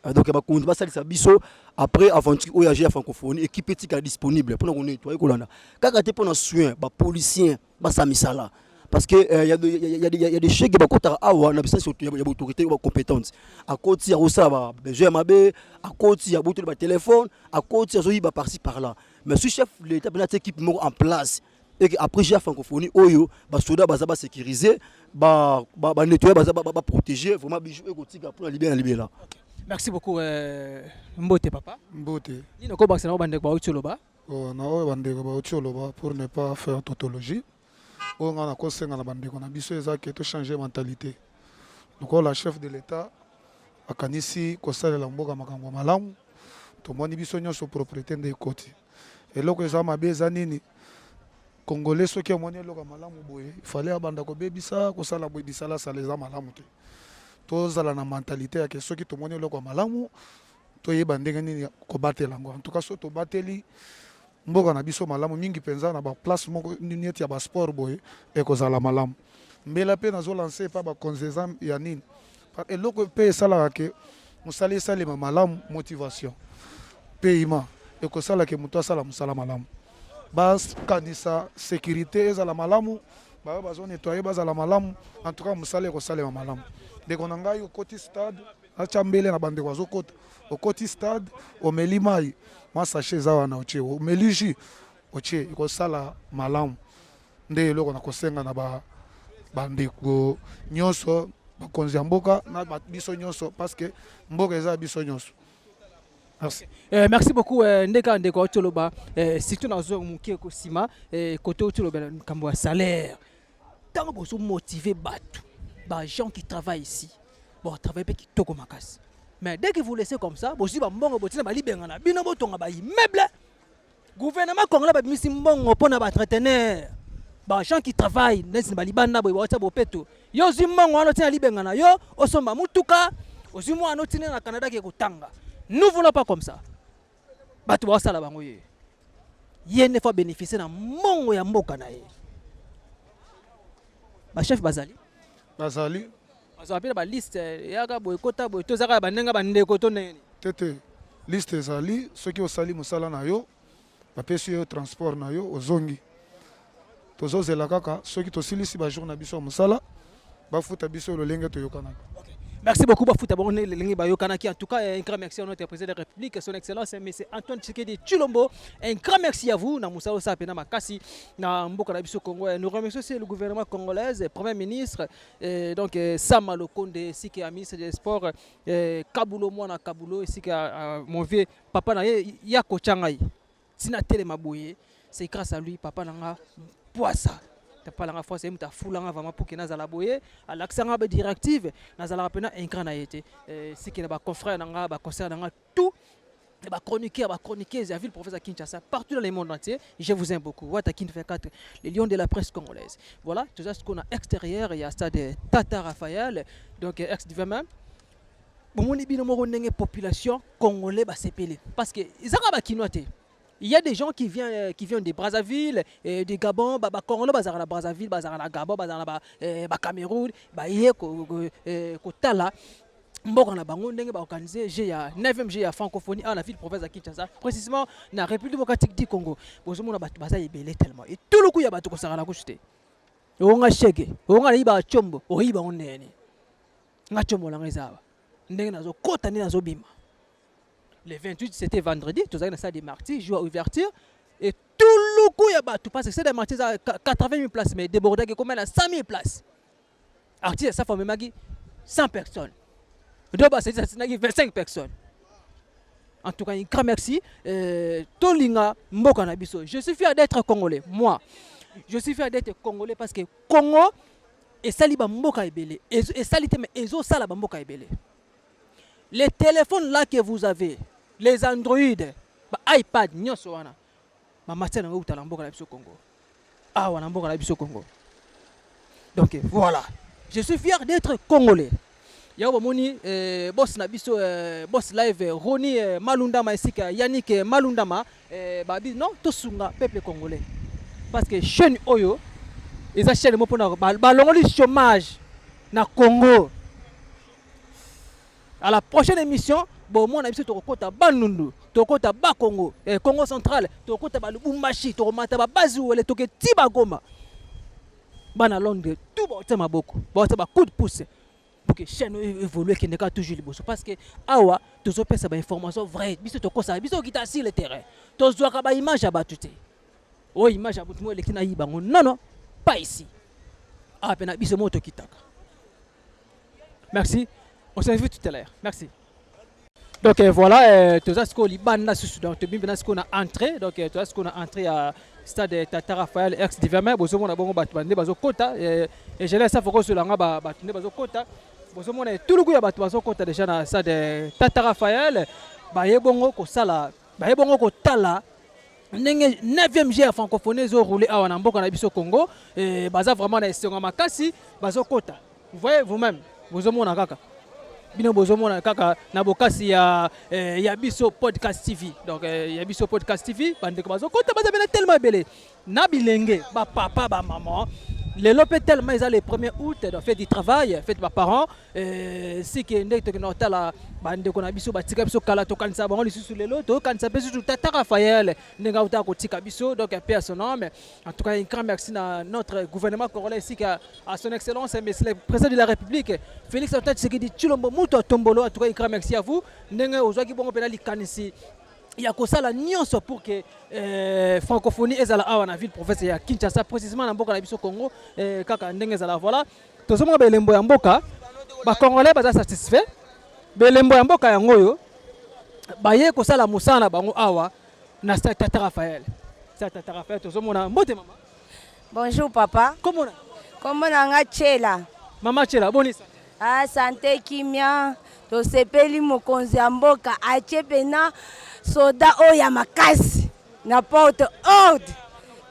donc il va ça biso après aventure où j'ai francophonie équipe est disponible pour nous nettoyer kolanda kaka te pour nous soin policiers samisala parce que il y a des chèques qui sont awa na bisa surtout il y a autorité compétente à côté il y a aussi besoin mabé à côté il y a beaucoup de téléphone à côté il y a par-ci par-là mais ce chef de l'État a une équipe en place et après j'ai francophonie oyo ba soda ba sécuriser ba nettoyer ba protéger vraiment bijou égotique pour libérer là. Merci beaucoup Mbote papa. Mbote. Ni noko ba sana bande ba ocholoba. Oh na o bande ba ocholoba pour ne pas faire tautologie. On a conseillé à la bande qu'on a besoin de changer mentalité. Donc la chef de l'État a kanisi kosala la mboka makambo malamu to moni biso nyonso propriété de côté. Et là que ça m'a besoin nini Congolais ceux qui moni loka malamu boye il fallait abanda ko bebisa kosala boye bisala ça les a malamu te. Tous la mentalité ya que ceux qui to moni loka malamu to yeba ndenge nini ko batela ngo. En tout cas so to bateli mboka na biso malamu mingi penza na ba place moko neti ya ba sport boy e ko zala malamu mbela pe nazo lancer pa ba conseil ya nini et loko pe sala ke musali sali malamu motivation paiement e ko sala ke muto sala musala malamu bas kanisa sécurité ezala malamu ba bazo nettoyer bazala malamu en tout cas musali ko sala malamu de konanga yo koti stade a chambele na bande kwazo kota au koti stade au melimai moi sachez za wana oche au meliji oche ko sala malamu nde eloko na kosenga na ba bandeko nyonso bakonzi ya mboka na biso nyonso parce que mboka eza biso nyonso. Merci. Merci beaucoup ndeka ndeko otoloba surtout na zo mukie ko sima côté otoloba kambo ya salaire tant bozo motiver batu ba gens qui travaillent ici bon travailler pe qui toko makasi mais dès que vous laissez comme ça bozi ba mbongo botina ba libengana bino botonga ba immeuble gouvernement congolais ba misi mbongo pona ba entreteneur ba gens qui travaillent nesi ba libana bo wata bo peto yo zi mbongo wana tina libengana yo osomba mutuka ozwi mwana otinda na Canada ke kotanga. Nous voulons pas comme ça. Bato ba sala bango ye. Ye ne faut bénéficier na mongo ya mboka na ye. Ba chef bazali. Bazali. Bazali ba liste yaka boykota boyto zaka bandenga bandeko to nene. Tete liste ezali soki osali mosala na yo bapesi yo transport na yo ozongi. Tozozela kaka soki tosilisi ba jour na biso mosala bafuta biso lolenge toyokanaka. Merci beaucoup Bafuta Borné Lengi Bayokanaki. En tout cas, un grand merci à notre président de la République, son excellence M. Antoine Tshisekedi Tshilombo. Un grand merci à vous, Namoussa Osa Pena Makasi, na Mboka Nabiso Congo. Nous remercions aussi le gouvernement congolais, le Premier ministre, donc Sam Malokonde, ainsi que le ministre des Sports, Kabulo Mwana Kabulo, ainsi que mon vieux papa Yako Changai. Sina Télé Mabouye, c'est grâce à lui, papa Nanga Poissa. Pas la fois c'est muta fulanga vraiment pour que nazala boye à l'accent ba directive nazala pena un grand a été c'est que ba confrère nanga ba concert nanga tout ba chroniqueur la ville professeur Kinshasa partout dans le monde entier. Je vous aime beaucoup. Wata Kin 24 les lions de la presse congolaise. Voilà tout ça ce qu'on a extérieur, il y a stade Tata Raphaël donc ex du même bon on bino mo ndenge population congolais ba sepelé parce que izaka ba kinoté. Il y a des gens qui viennent de Brazzaville, de Gabon, Congolais, Bazar Brazzaville, Bazar Gabon, Bazar Cameroun, Kotala. Mbokana na bango ndenge ba organiser GIA 9e GIA francophonie à la ville province de Kinshasa précisément na République démocratique du Congo. Bozomona bato baza ebele tellement et tout le coup ya bato ko sala ko chuté. Onga shege, onga iba chombo, oyiba onene. Nga chombo la ngezaba. Ndenge nazo kota ni nazo bima. Le 28, c'était vendredi, tout ça, ça des martyrs, jour à ouverture. Et tout le coup, il y a tout parce que c'est des martyrs à 80 000 places, mais débordé qui combien à 100 000 places. Artiste, ça fait même 100 personnes. Donc, c'est 25 personnes. En tout cas, un grand merci. Tolinga Mbokana Biso. Je suis fier d'être congolais. Moi, je suis fier d'être congolais parce que Congo et Saliba Mboka Ebele. Et Salite, mais Ezo Salaba Mboka Ebele. Les téléphones là que vous avez, les Android, iPad, Nyosoana, ma matière n'a pas Mboka Biso Congo. Ah, on a Mboka Biso Congo. Donc voilà, je suis fier d'être congolais. Yao Moni, boss Nabiso, boss live, Roni Malundama ainsi que Yannick Malundama, babi non, tout sunga peuple congolais. Parce que chaîne Oyo, ils achètent le mot pour nous. Balongoli chômage na Congo. À la prochaine émission, bon moi on a vu Tokota Bandundu, Tokota Bakongo, Congo central, Tokota Balubumbashi, Tokota Bazou, le Toké Tibagoma. Bana Londres, tout va beaucoup. Bon ça va coup de pouce pour que chaîne évolue qui n'est pas toujours libre parce que awa tous opé ça ba information vraie, biso tokosa, biso kita sur le terrain. Tous doit ba image abatute. Oh image abutu mo le kina yibango. Non, pas ici. Ah pena biso moto kitaka. Merci. On se revoit tout à l'heure. Merci. Donc voilà, tout ça ce qu'on a entré, donc tout ça ce qu'on a entré à stade Tata Raphaël ex Divermer, bozomo na bongo batbande bazo kota et je laisse ça faut que cela nga batune bazo kota. Bozomo na tout le coup ya bat bazo kota déjà na stade Tata Raphaël, ba yebongo ko sala, ba yebongo ko tala. Ndenge 9e GIA francophonie zo rouler awa na mboka na biso Congo et baza vraiment na estonga makasi bazo kota. Vous voyez vous-même, bozomo na kaka. Bino bozomona kaka na bokasi ya biso podcast TV donc ya biso podcast TV bande ko bazo kota baza bena tellement belé na bilenge ba papa ba maman les lopé tellement ils ont le 1er août donc fait du travail fait par parents si que ndek to na tala bande ko na biso batika biso kala to kanisa bango lisusu lelo to kanisa biso Tata Raphaël ndenga uta ko tika biso donc personnellement mais en tout cas un grand merci à notre gouvernement congolais ici à son excellence monsieur le président de la République Félix Antoine Tshisekedi Tshilombo muto tombolo en tout cas un grand merci à vous ndenga ozwaki bongo pena likanisi il y a ça la nuance pour que francophonie ezala awa na ville province ya Kinshasa précisément na mboka na biso Congo kaka ndenge ezala voilà tozomona belembo ya mboka ba congolais baza satisfait belembo ya mboka yango yo baye ko sala musana bango awa na stade Tata Raphaël tozomona mbote mama. Bonjour papa. Comment nga Chela. Mama Chela bonisa. Ah santé kimia to sepeli mokonzi ya mboka ache pena soda oya makasi na porte ordre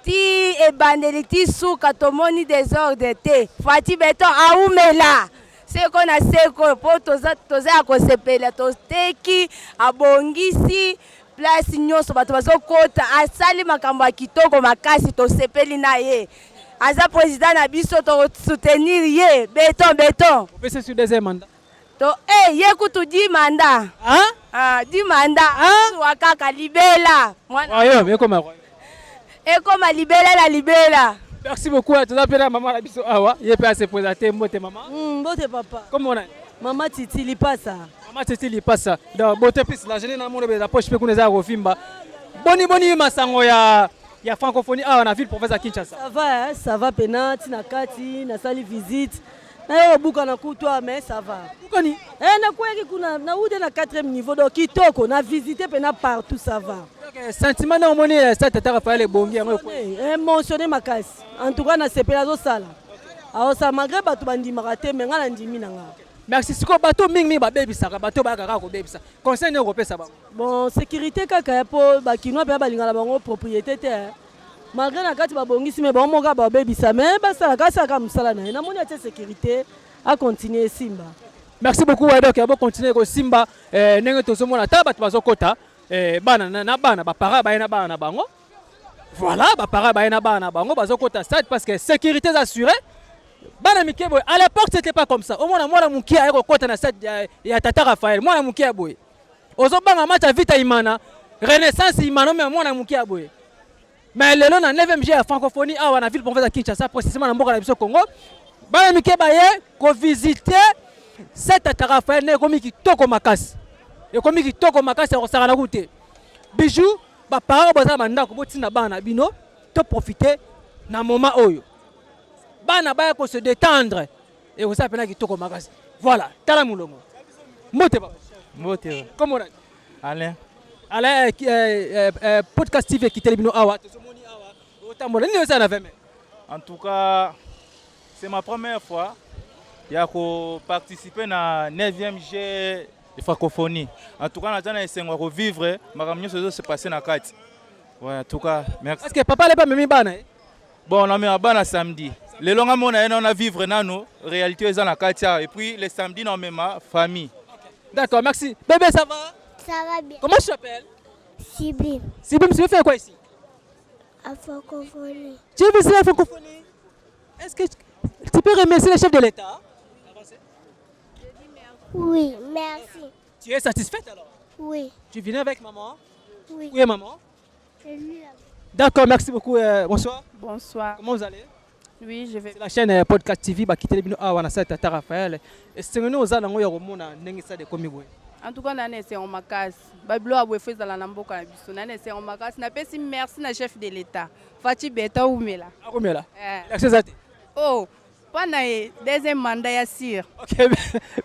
ti ebandeli ti suka tomoni désordre te fati beton aumela seko na seko po toza ya kosepela toteki abongisi place nyonso bato bazokota asali makambo ya kitoko makasi tosepeli na ye aza président na biso tosoutenir ye beton opesi sur deuxième mandat to ye kutu 10 mandat 10 mandat wa kaka libela royaume ekoma libela. Merci beaucoup à toi, maman Labiso Awa. Il peut se présenter, mbote maman. Mbote papa. Comment on a? Maman Titi Lipasa. Maman Titi Lipasa. Donc bote plus la jeune na mon be la poche pe kuneza rofimba. Boni masango ya francophonie awa na ville province Kinshasa. Ça va penati na kati na sali visite. Na yo buka na kutwa mais ça va. Bukani? Na kweki kuna na ude na 4e niveau donc kitoko na visiter pena partout ça va. Sentiment na omoni cette tata Raphaël bongi yango émotionné makasi. En tout cas na sepela zo sala. Alors ça malgré bato bandimaka te mais ngala ndimi nanga. Merci siko bato mingi ba bebisaka bato ba kaka ko bebisa. Conseil ne kopesa ba. Bon sécurité kaka ya po ba kinwa pe balingala bango propriété te. Malgré na kati ba bongisi mais ba moka ba bebisa mais ba sala ka musala na. Na moni ate sécurité à continuer simba. Merci beaucoup donc ya bo continuer ko simba ndenge tozomona ta bato bazokota. Bana na bana ba para ba na bana bango voilà ba para ba na bana bango bazokota stade parce que sécurité assurée bana mikebo à l'époque c'était pas comme ça au moins moi muki a kota na stade ya Tata Raphaël moi muki a boy ozo banga match vita imana renaissance imana mais moi muki a boy mais lelo na 9e G francophonie awa na ville province de Kinshasa précisément na mboka na biso Congo bana mikeba ye ko visiter cette Tata Raphaël ne komi kitoko makasi et comme il toko makasi ko sala route bijou ba parents baza banda ko botina bana bino to profiter na moment oyo bana ba ko se détendre et vous savez ki toko makasi voilà tala mulongo mote ba mote comment on Alain podcast TV qui télébino awa to somoni awa otambola ni ça na veme en tout cas c'est ma première fois ya ko participer na 9e G de francophonie. En tout cas, on a essayé de vivre, mais ce qui s'est passé dans la carte. Ouais, en tout cas, merci. Est-ce que papa n'est pas même bana? Bon, on a mis un bana samedi. Le long on a vivre dans nos réalités dans la carte et puis le samedi on a même famille. D'accord, merci. Bébé, ça va? Ça va bien. Comment tu t'appelles? Sibim. Sibim, tu veux faire quoi ici? À francophonie. Tu veux visiter la francophonie? Est-ce que tu peux remercier le chef de l'État? Oui, merci. Tu es satisfaite alors? Oui. Tu viens avec maman? Oui. Où est maman? Je lui ai... D'accord, merci beaucoup. Bonsoir. Bonsoir. Comment vous allez? Oui, je vais. C'est la chaîne Podcast TV qui télébino awa na sa Tata Raphaël. Et c'est nous aux alango ya komona ndenge ça de komi boy. En tout cas, on c'est en makas. Bablo a fait dans la namboka na biso. On c'est en makas. Na pesi merci na chef de l'État. Fati Beta Oumela. Oumela. L'accès zati. Oh. Pendant le deuxième mandat ya sir. OK,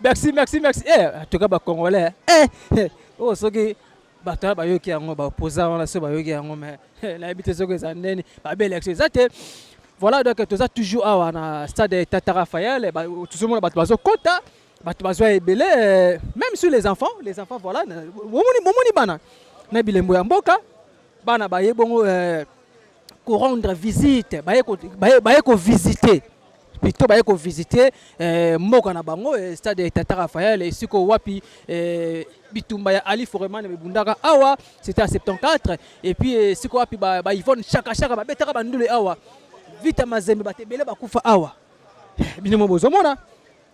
merci. En tout cas ba congolais. Oh soki bata ba yoki yango ba opposant wana so ba yoki yango mais na habité soki za ndeni ba belle action zate. Voilà donc tu as toujours awa na stade Tata Raphaël ba tout le monde ba bazo kota ba bazo ebele même sur les enfants voilà momoni bana na bilembo ya mboka bana ba yebongo ko rendre visite ba ko visiter plutôt baye ko visiter mboka na bango stade Tata Raphaël et siko wapi bitumba ya Ali Foreman bundaka awa c'était en 74 et puis siko wapi ba Yvonne chaka ba betaka bandule awa vita mazembe batebele bakufa awa bino bozomona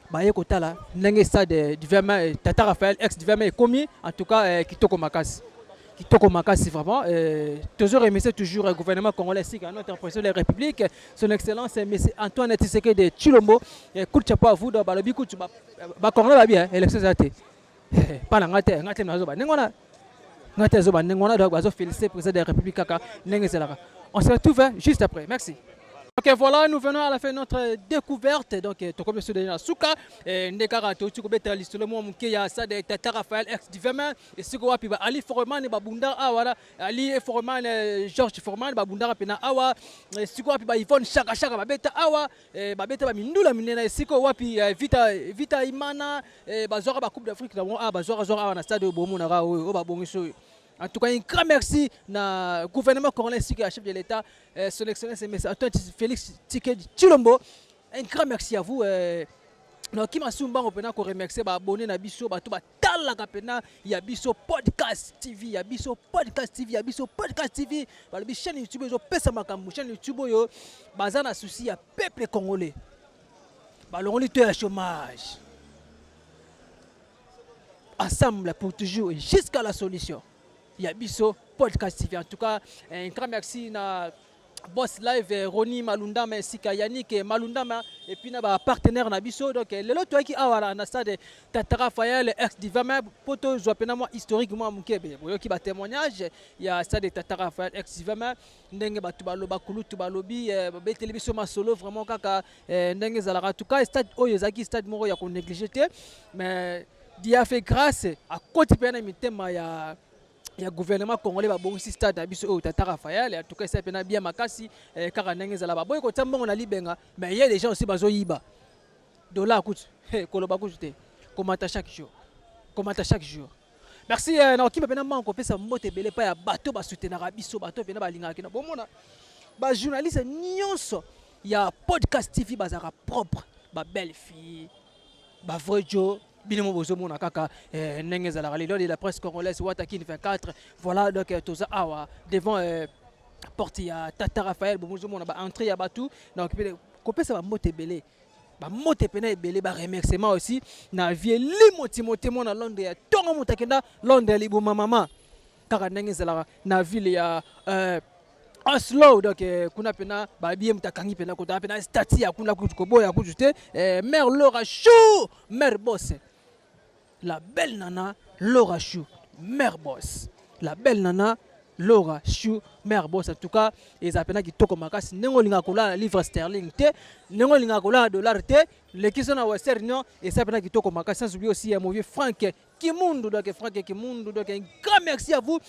baye kotala ndenge stade du Verma Tata Raphaël ex du Verma ekomi en tout cas kitoko makasi vraiment toujours remercier toujours le gouvernement congolais ainsi que notre président de la République son excellence monsieur Antoine Tshisekedi de Tshilombo coup de chapeau à vous dans balobi coup ba congolais ba bien élection zate pas na ngate nazo ba ndengona ngate zo ba ndengona donc bazo féliciter président de la République kaka ndenge zelaka on se retrouve juste après merci. Ok, voilà, nous venons à la fin de notre découverte. Donc, tu comme sur la souka, ndekara tu kubeta l'histoire moi muke ya ça de Tata Raphaël ex du Verma et siko wapi ba Ali Foreman ba bunda awara Ali Foreman Georges Foreman ba bunda pena awa siko wapi ba Yvonne chaka ba beta awa ba beta ba mindula minena siko wapi vita imana ba zora ba Coupe d'Afrique na ba zora awa na stade bomu na ra o ba bongiso. En tout cas, un grand merci au gouvernement congolais ainsi qu'à chef de l'État, son excellence M. Antoine Félix Tshisekedi Tshilombo. Un grand merci à vous. Donc qui m'a souvent pena ko remercier ba abonné na biso ba to ba talaka pena ya biso podcast TV ya biso podcast TV ya biso podcast TV ba le chaîne YouTube zo pesa makambo chaîne YouTube yo baza na souci ya peuple congolais ba longoli to ya chômage ensemble pour toujours et jusqu'à la solution ya biso podcast TV. En tout cas un grand merci na Boss Live Roni Malundama Sika Yannick Malundama et puis na ba partenaire na biso donc le lot qui awala na stade Tata Raphaël ex Divama poto zo pena moi historiquement mukebe boyo ki ba témoignage ya stade Tata Raphaël ex Divama ndenge batu baloba kulutu balobi ba télévision ma solo vraiment kaka ndenge zalaka. En tout cas stade oyo zaki stade moko ya ko négliger mais dia fait grâce à côté pena mitema ya gouvernement congolais ba bongisi stade abiso o Tata Raphaël. En tout cas ça pena bien makasi car ndenge zala ba boy ko tambongo na libenga mais il y a des gens aussi bazo yiba dollar coûte koloba coûte commenta chaque jour merci na okimba pena manko pesa mbote belé pa ya bato ba soutenir biso bato pena ba linga kina bomona ba journaliste nyonso ya podcast TV bazaka propre ba belle fille ba vrai Joe Binemo bozomona kaka ndenge zala leader de la presse congolaise Watakine 24. Voilà donc toza awa devant porte ya Tata Raphaël bozomona ba entrée ya batu donc kopesa ba mote belé ba mote pena ebelé ba remerciement aussi na vie limotimote mona Londres ya tonga mutakenda Londres libuma mama kaka ndenge zala na ville ya Oslo donc kuna pena ba bien mutakangi pena kota pena stati ya kuna kutukoboya kujute mère Laura Chou mère boss la belle nana Laura Chou mère boss la belle nana Laura Chou mère boss. En tout cas ils appellent qui toko makasi nengo linga kola livre sterling te nengo linga kola dollar te les qui sont à Western Union et ça appellent qui toko makasi sans oublier aussi mon vieux Franck Kimundu donc Franck Kimundu donc un grand merci à vous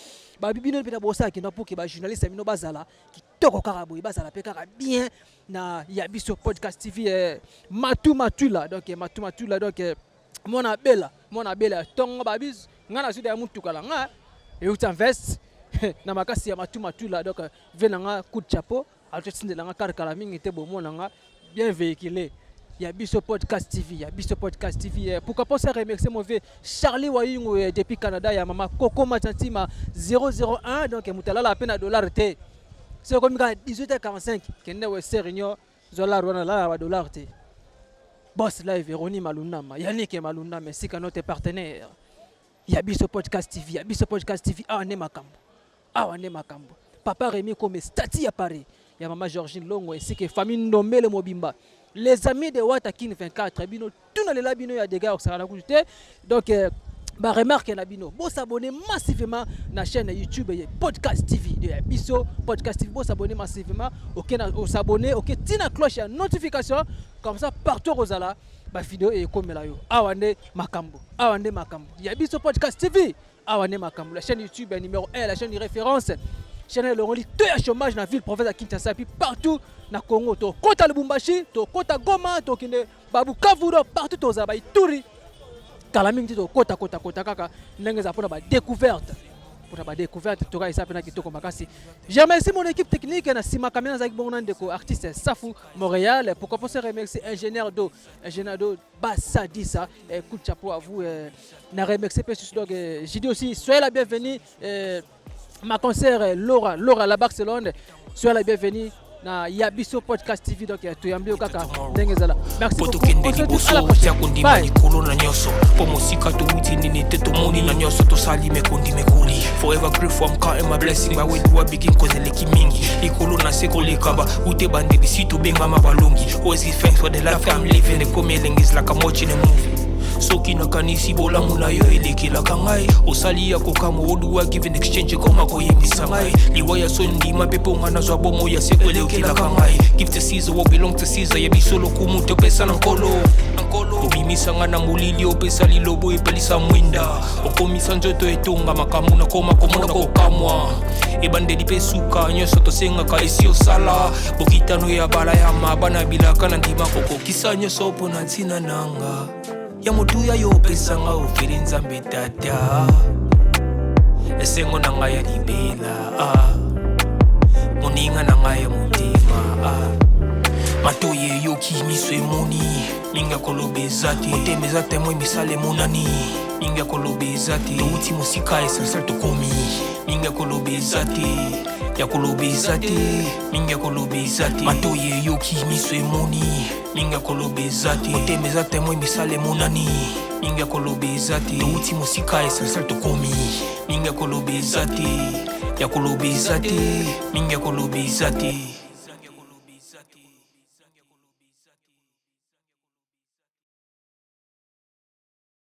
ba bibino pena bossa qui na pour que ba journaliste mino bazala qui toko karabo bazala pe kara bien na ya biso podcast TV matu là donc matu là donc mona bela tongo babis ngana sude ya mutu kala nga et uta veste na makasi ya matu là donc venanga coup de chapeau altesinde nga karkala mingi te bo mona nga bien véhiculé ya biso podcast TV pourquoi pas remercier mon vieux Charlie Wayungu depuis Canada ya mama Coco Matantima 001 donc mutala la peine dollar te c'est comme 18h45 kende Western Union dollar wana la dollar te. Boss Live Roni Malundama Yannick Malundama merci à notre partenaire ya biso podcast TV awane makambo papa Rémi comme stati à Paris ya mama Georgine Longo ainsi que famille Ndombele Mobimba les amis de Watakine 24 bino tout na lela bino ya dégâts au Sarana Kujute donc ba remarque na bino bo s'abonner massivement na chaîne YouTube podcast TV de biso podcast TV bo s'abonner massivement OK na s'abonner OK tina cloche ya notification comme ça partout rozala ba vidéo et comme la yo awande makambo ya biso podcast TV awande makambo la chaîne YouTube numéro 1 la chaîne de référence chaîne le roli to ya chômage na ville province à Kinshasa puis partout na Congo to kota Lubumbashi to kota Goma to kine babu Kavuro partout to za ba Ituri Kalaming to kota kaka ndenge za pona ba découverte to ka isa pena kitoko makasi. Je remercie mon équipe technique na sima kamena za kibongo ndeko artiste Safu Montréal pourquoi pas remercier ingénieur d'eau Bassadissa coup de chapeau à vous na remercier plus donc j'ai dit aussi soyez la bienvenue ma concert Laura la Barcelone soyez la bienvenue na Yabiso podcast TV donc tuyambio kaka ndenge zala merci beaucoup bye na nyoso pomosika to witini ni teto moni na nyoso to sali mekundi mekuli forever grateful for am my blessing by way to begin cause leki mingi ikolo na seko lekaba ute bande bisitu benga mabalongi always give thanks for the life I'm living the coming is like I'm watching a movie soki na kanisi bola muna yo elekela kangai osali ya kokamo oduwa give in exchange koma ko yebisa ngai liwaya sondi mapepo ngana zwa bomo ya sekwele okila kangai give to Caesar what belong to Caesar ya bisolo kumuto pesa na nkolo obimisa ngana mulili opesa lilobo epelisa mwinda okomisa njoto etonga makamu na koma komona kokamwa ebande dipesuka nyoso tosenga ka esi osala bokitano ya bala ya mabana bilaka na ndima koko kisa nyoso pona ntina nanga ya mutuya yo pesanga ofiri nzambe tata esengo nanga ya libela moninga nanga ya mutima matoye yo kimiswe moni minga koloba eza te motema eza temoi misala emonani minga koloba eza te touti mosika essentiel tokomi minga koloba eza te ya koloba eza te minga koloba eza te matoyi eyoki miso emoni minga koloba eza te motema eza temoi misala emonani minga koloba eza te touti mosika essentiel tokomi minga koloba eza te ya koloba eza te minga koloba eza te